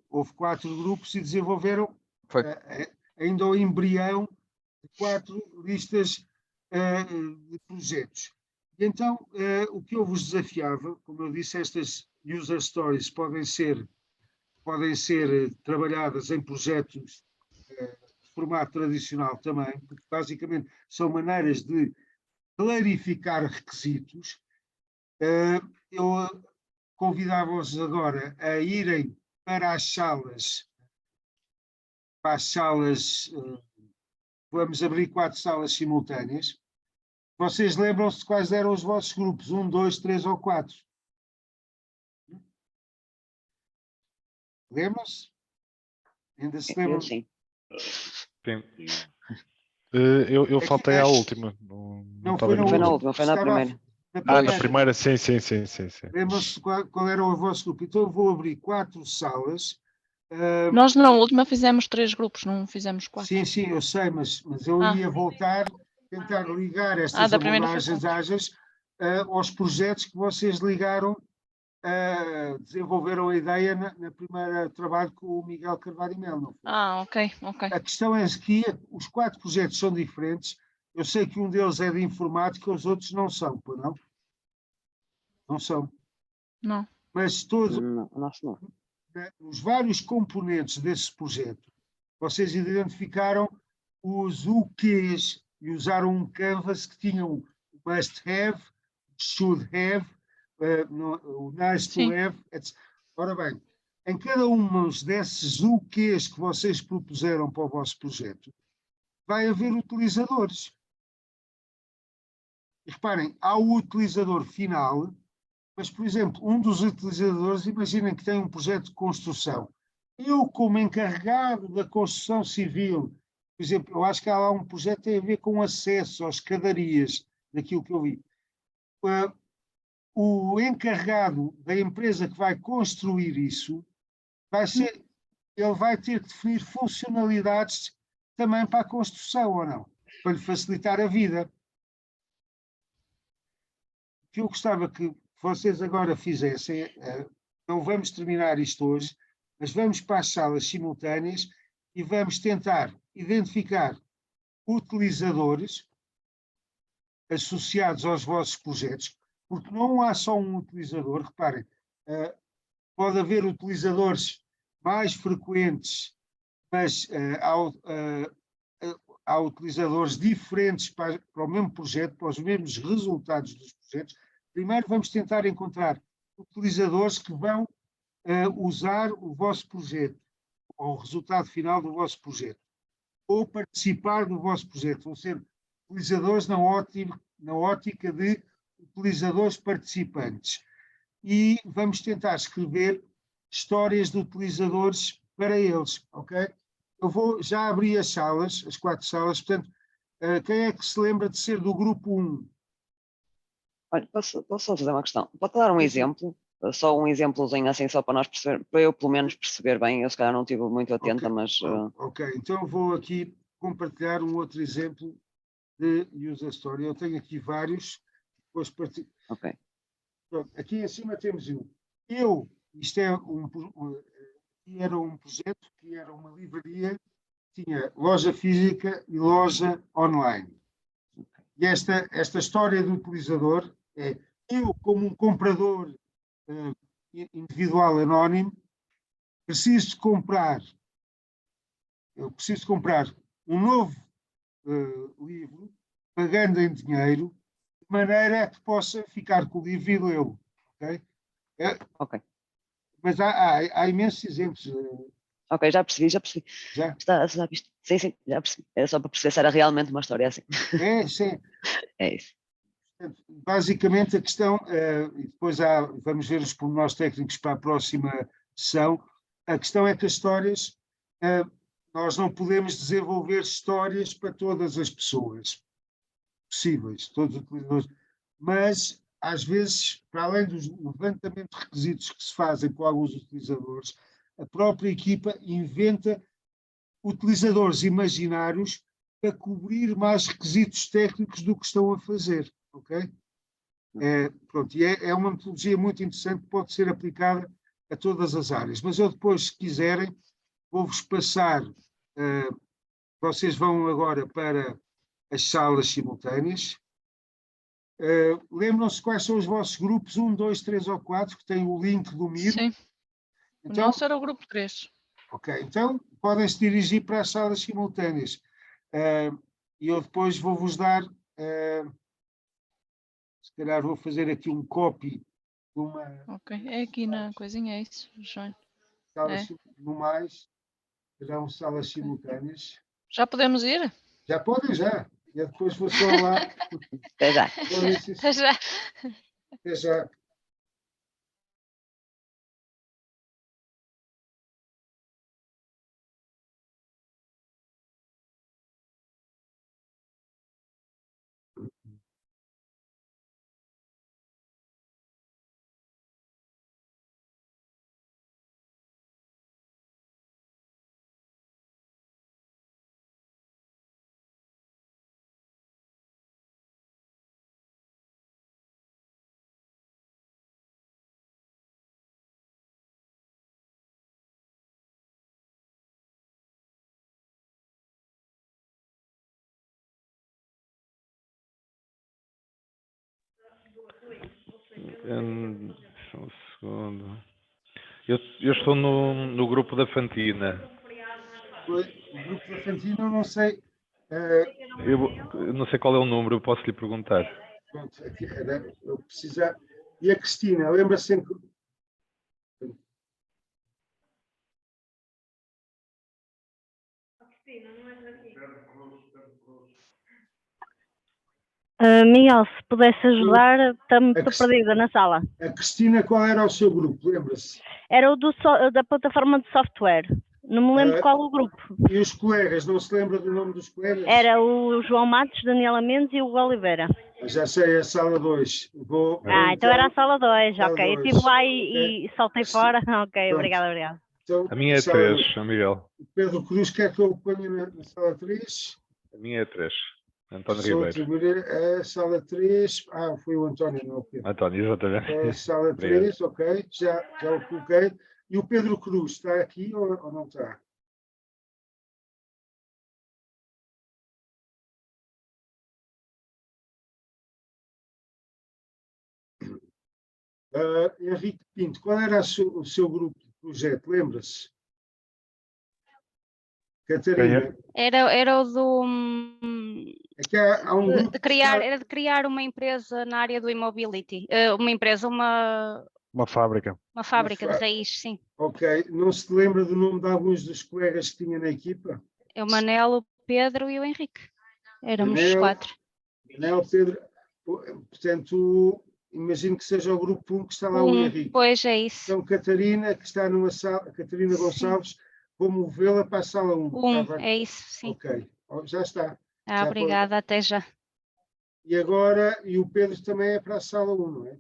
Houve 4 grupos e desenvolveram ainda o embrião de 4 listas de projetos. E então, o que eu vos desafiava, como eu disse, estas user stories podem ser trabalhadas em projetos formato tradicional também, porque basicamente são maneiras de clarificar requisitos. Eu convidava-vos agora a irem para as salas, vamos abrir 4 salas simultâneas. Vocês lembram-se de quais eram os vossos grupos? 1, 2, 3 ou 4? Lembram-se? Ainda se lembram? Sim. Sim. Eu faltei à última. Não estava foi na última, foi na primeira. Na primeira, sim. Lembram-se qual era o vosso grupo? Então eu vou abrir 4 salas. Nós na última fizemos 3 grupos, não fizemos 4. Sim, eu sei, mas eu ia voltar, tentar ligar estas da primeira foi abordagens ágeis aos projetos que vocês ligaram, desenvolveram a ideia na primeira trabalho com o Miguel Carvalho Melo. Não foi? Ok. A questão é que os 4 projetos são diferentes. Eu sei que um deles é de informática, os outros não são, pois não? Não são. Não. Mas todos, Nosso não. os vários componentes desse projeto, vocês identificaram os UQs e usaram um canvas que tinham o must have, should have, o nice to have, etc. Ora bem, em cada um desses UQs que vocês propuseram para o vosso projeto, vai haver utilizadores. E reparem, há o utilizador final, mas, por exemplo, um dos utilizadores, imaginem que tem um projeto de construção. Eu, como encarregado da construção civil, por exemplo, eu acho que há lá um projeto que tem a ver com acesso às escadarias, daquilo que eu vi. O encarregado da empresa que vai construir isso, ele vai ter que definir funcionalidades também para a construção, ou não? Para lhe facilitar a vida. O que eu gostava que vocês agora fizessem, não vamos terminar isto hoje, mas vamos para as salas simultâneas e vamos tentar identificar utilizadores associados aos vossos projetos, porque não há só um utilizador, reparem, pode haver utilizadores mais frequentes, mas há utilizadores diferentes para o mesmo projeto, para os mesmos resultados dos projetos. Primeiro vamos tentar encontrar utilizadores que vão usar o vosso projeto, ou o resultado final do vosso projeto, ou participar do vosso projeto. Vão ser utilizadores na ótica de utilizadores participantes. E vamos tentar escrever histórias de utilizadores para eles, ok? Eu vou já abrir as salas, as 4 salas, portanto, quem é que se lembra de ser do grupo 1? Olha, posso só fazer uma questão? Pode dar um exemplo? Só um exemplozinho assim, só para nós perceber, para eu pelo menos perceber bem, eu se calhar não estive muito atenta, mas... Ok, então eu vou aqui compartilhar um outro exemplo de user story. Eu tenho aqui vários, depois partilho. Ok. Pronto, aqui em cima temos um. Isto é era um projeto que era uma livraria, tinha loja física e loja online. E esta história do utilizador é: eu, como um comprador individual anónimo, preciso comprar um novo livro, pagando em dinheiro, de maneira a que possa ficar com o livro e lê-lo. Ok. Mas há imensos exemplos. Ok, já percebi. Já? Está visto? Sim, já percebi. Era só para perceber se era realmente uma história assim. Sim. É isso. Basicamente a questão, e depois vamos ver os pormenores técnicos para a próxima sessão, a questão é que as histórias, nós não podemos desenvolver histórias para todas as pessoas possíveis, todos os utilizadores, mas às vezes, para além do levantamento de requisitos que se fazem com alguns utilizadores, a própria equipa inventa utilizadores imaginários para cobrir mais requisitos técnicos do que estão a fazer, ok? Pronto, e é uma metodologia muito interessante que pode ser aplicada a todas as áreas, mas eu depois, se quiserem, vou-vos passar, vocês vão agora para as salas simultâneas. Lembram-se quais são os vossos grupos? 1, 2, 3 ou 4, que têm o link do Miro? Sim. Então, O nosso era o grupo 3. Ok, então podem se dirigir para as salas simultâneas. E eu depois vou-vos dar, se calhar vou fazer aqui um copy de uma Ok, é aqui na coisinha, é isso, João. sala É. no mais, serão salas simultâneas. Já podemos ir? Já podem, já. E eu depois vou só lá. Até já. Até já. Até já. Só um segundo. Eu estou no grupo da Fantina. O grupo da Fantina, não sei. Eu não sei qual é o número, eu posso lhe perguntar. Pronto, aqui era, eu precisar. E a Cristina, lembra sempre. Miguel, se pudesse ajudar, estou perdida na sala. A Cristina, qual era o seu grupo? Lembra-se? Era o da plataforma de software. Não me lembro qual o grupo. E os colegas, não se lembra do nome dos colegas? Era o João Matos, Daniela Mendes e o Hugo Oliveira. Já sei, é a sala 2. Então era a sala 2, sala ok. Eu dois. estive lá e saltei fora. Ok, Pronto. obrigada. Então, A minha é sala 3, dois. Miguel. Pedro Cruz, quer que eu ponha na sala 3? A minha é 3. António Sou Ribeiro. a sala 3. Foi o António, não o Pedro. António, exatamente. Sala 3, ok, já o coloquei. E o Pedro Cruz está aqui ou não está? Henrique Pinto, qual era o seu grupo de projeto? Lembra-se? Catarina. Era o do É que há um grupo de criar, era de criar uma empresa na área do immobility. Uma fábrica. Uma fábrica de raiz, sim. Ok. Não se lembra do nome de alguns dos colegas que tinha na equipa? É o Manel, o Pedro e o Henrique. Éramos Manel, 4. Manel, Pedro. Portanto, imagino que seja o grupo 1 que está lá o Henrique. Pois é isso. Então, Catarina, que está numa sala, Catarina Gonçalves, vou movê-la para a sala 1. É isso, sim. Ok, já está. Já Obrigada, até já. E agora, e o Pedro também é para a sala 1, não é?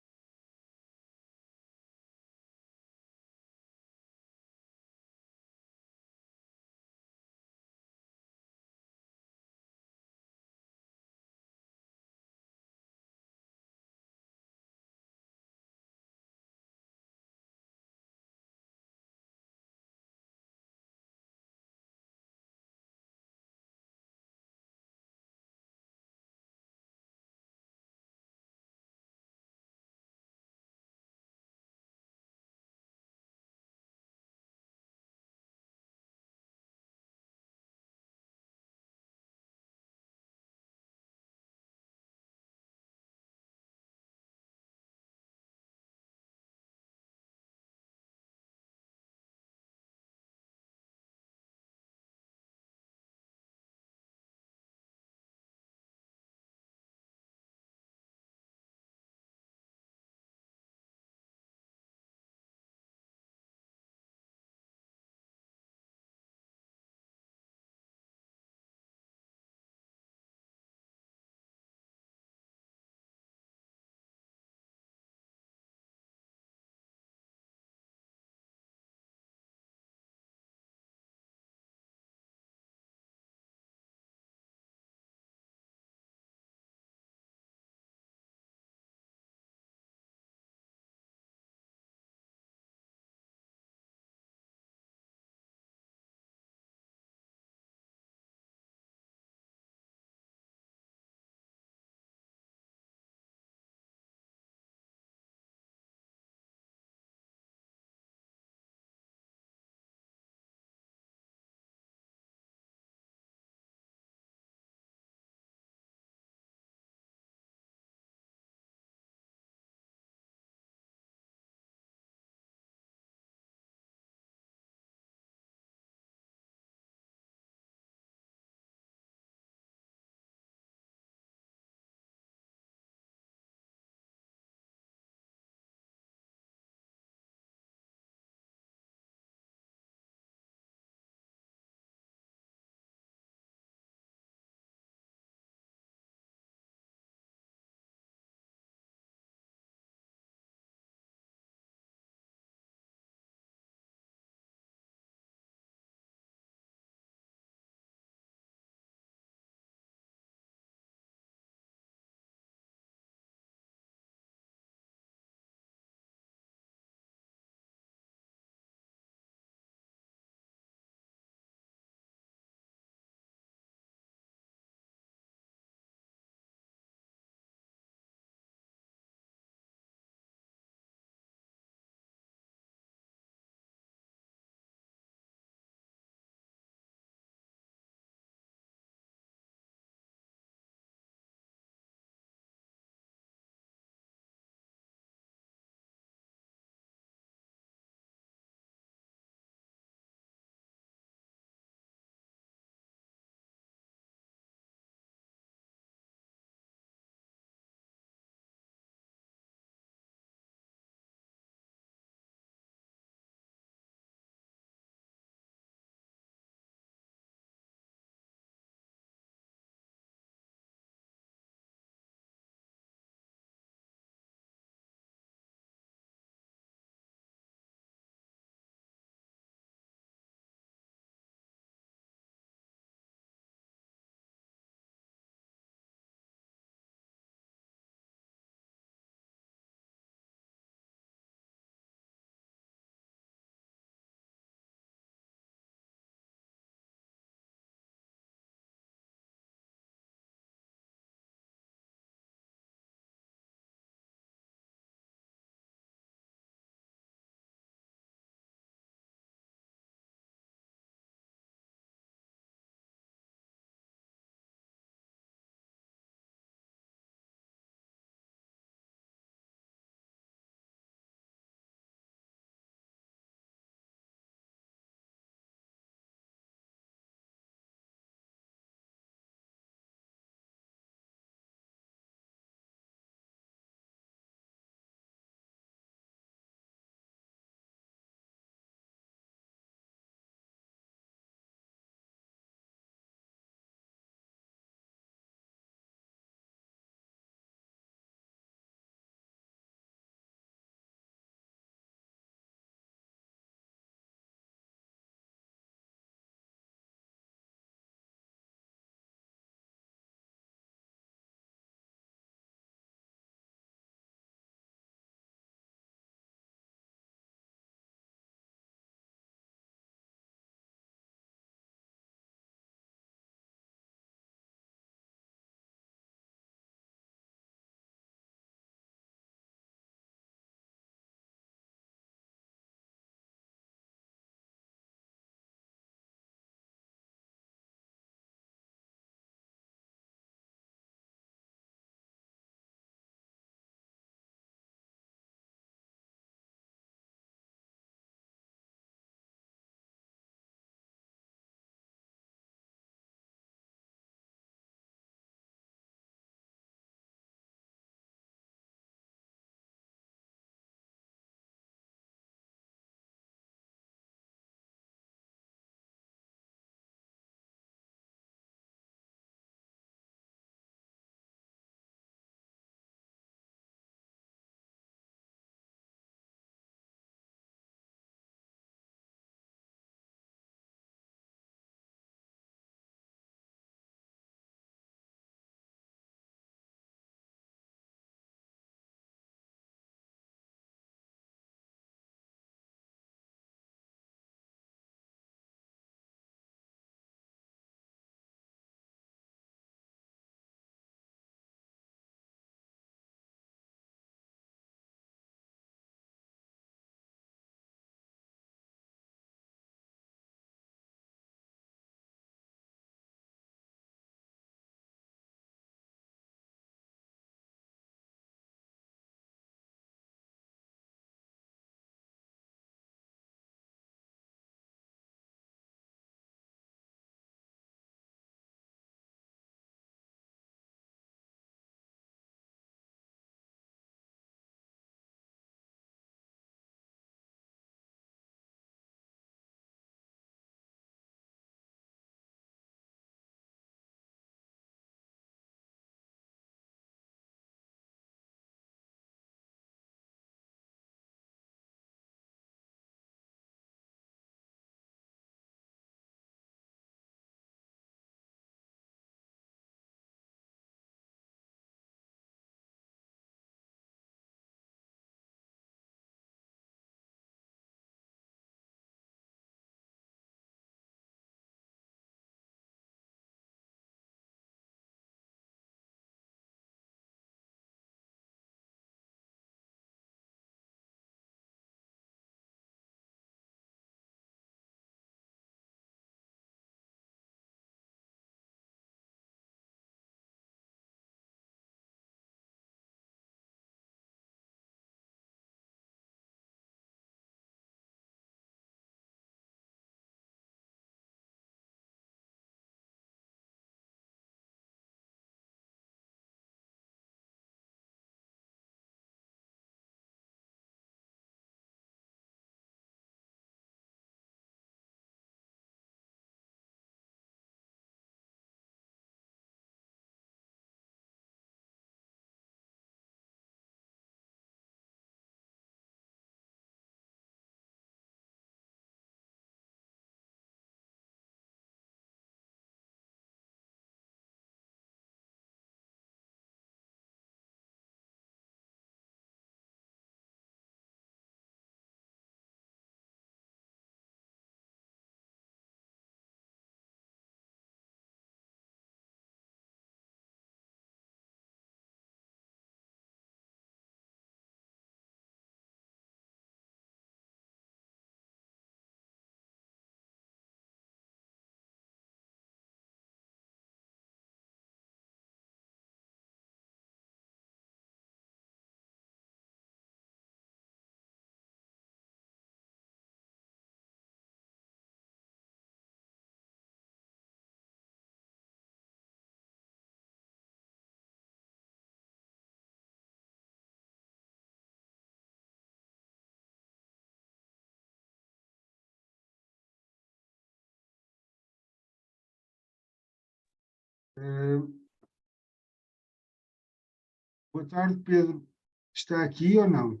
Boa tarde, Pedro. Está aqui ou não?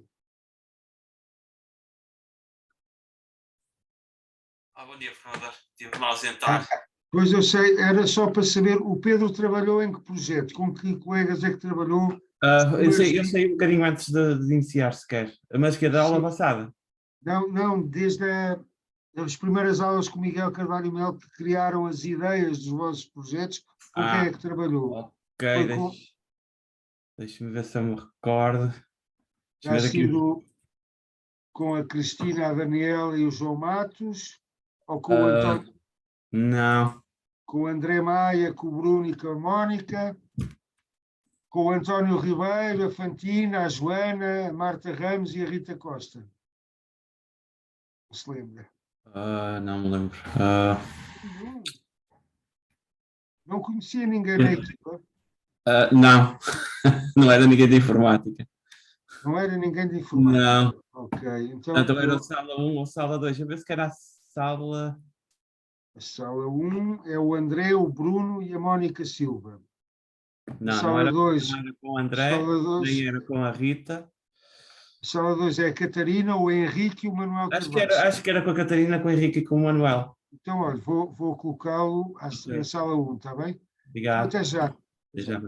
Bom dia, Fernando. Estive-me a ausentar. Pois eu sei, era só para saber, o Pedro trabalhou em que projeto? Com que colegas é que trabalhou? Eu sei um bocadinho antes de iniciar sequer, mas que é da aula passada. Não, desde as primeiras aulas com o Miguel Carvalho e Mel, que criaram as ideias dos vossos projetos, com quem é que trabalhou? Ok, deixa-me ver se eu me recordo. Já sido com a Cristina, a Daniela e o João Matos? Ou com o António? Não. Com o André Maia, com o Bruno e com a Mónica? Com o António Ribeiro, a Fantina, a Joana, a Marta Ramos e a Rita Costa? Não se lembra? Não me lembro. Não conhecia ninguém na equipa? Não, não era ninguém de informática. Não era ninguém de informática? Não. Ok, então... Então era sala 1 ou sala 2. Deixa eu ver se era a sala... A sala 1 é o André, o Bruno e a Mónica Silva. Não era com o André, nem era com a Rita. A sala 2 é a Catarina, o Henrique e o Manuel Carvalho. Acho que era com a Catarina, com o Henrique e com o Manuel. Então, olha, vou colocá-lo na sala 1, está bem? Obrigado. Até já. Até já.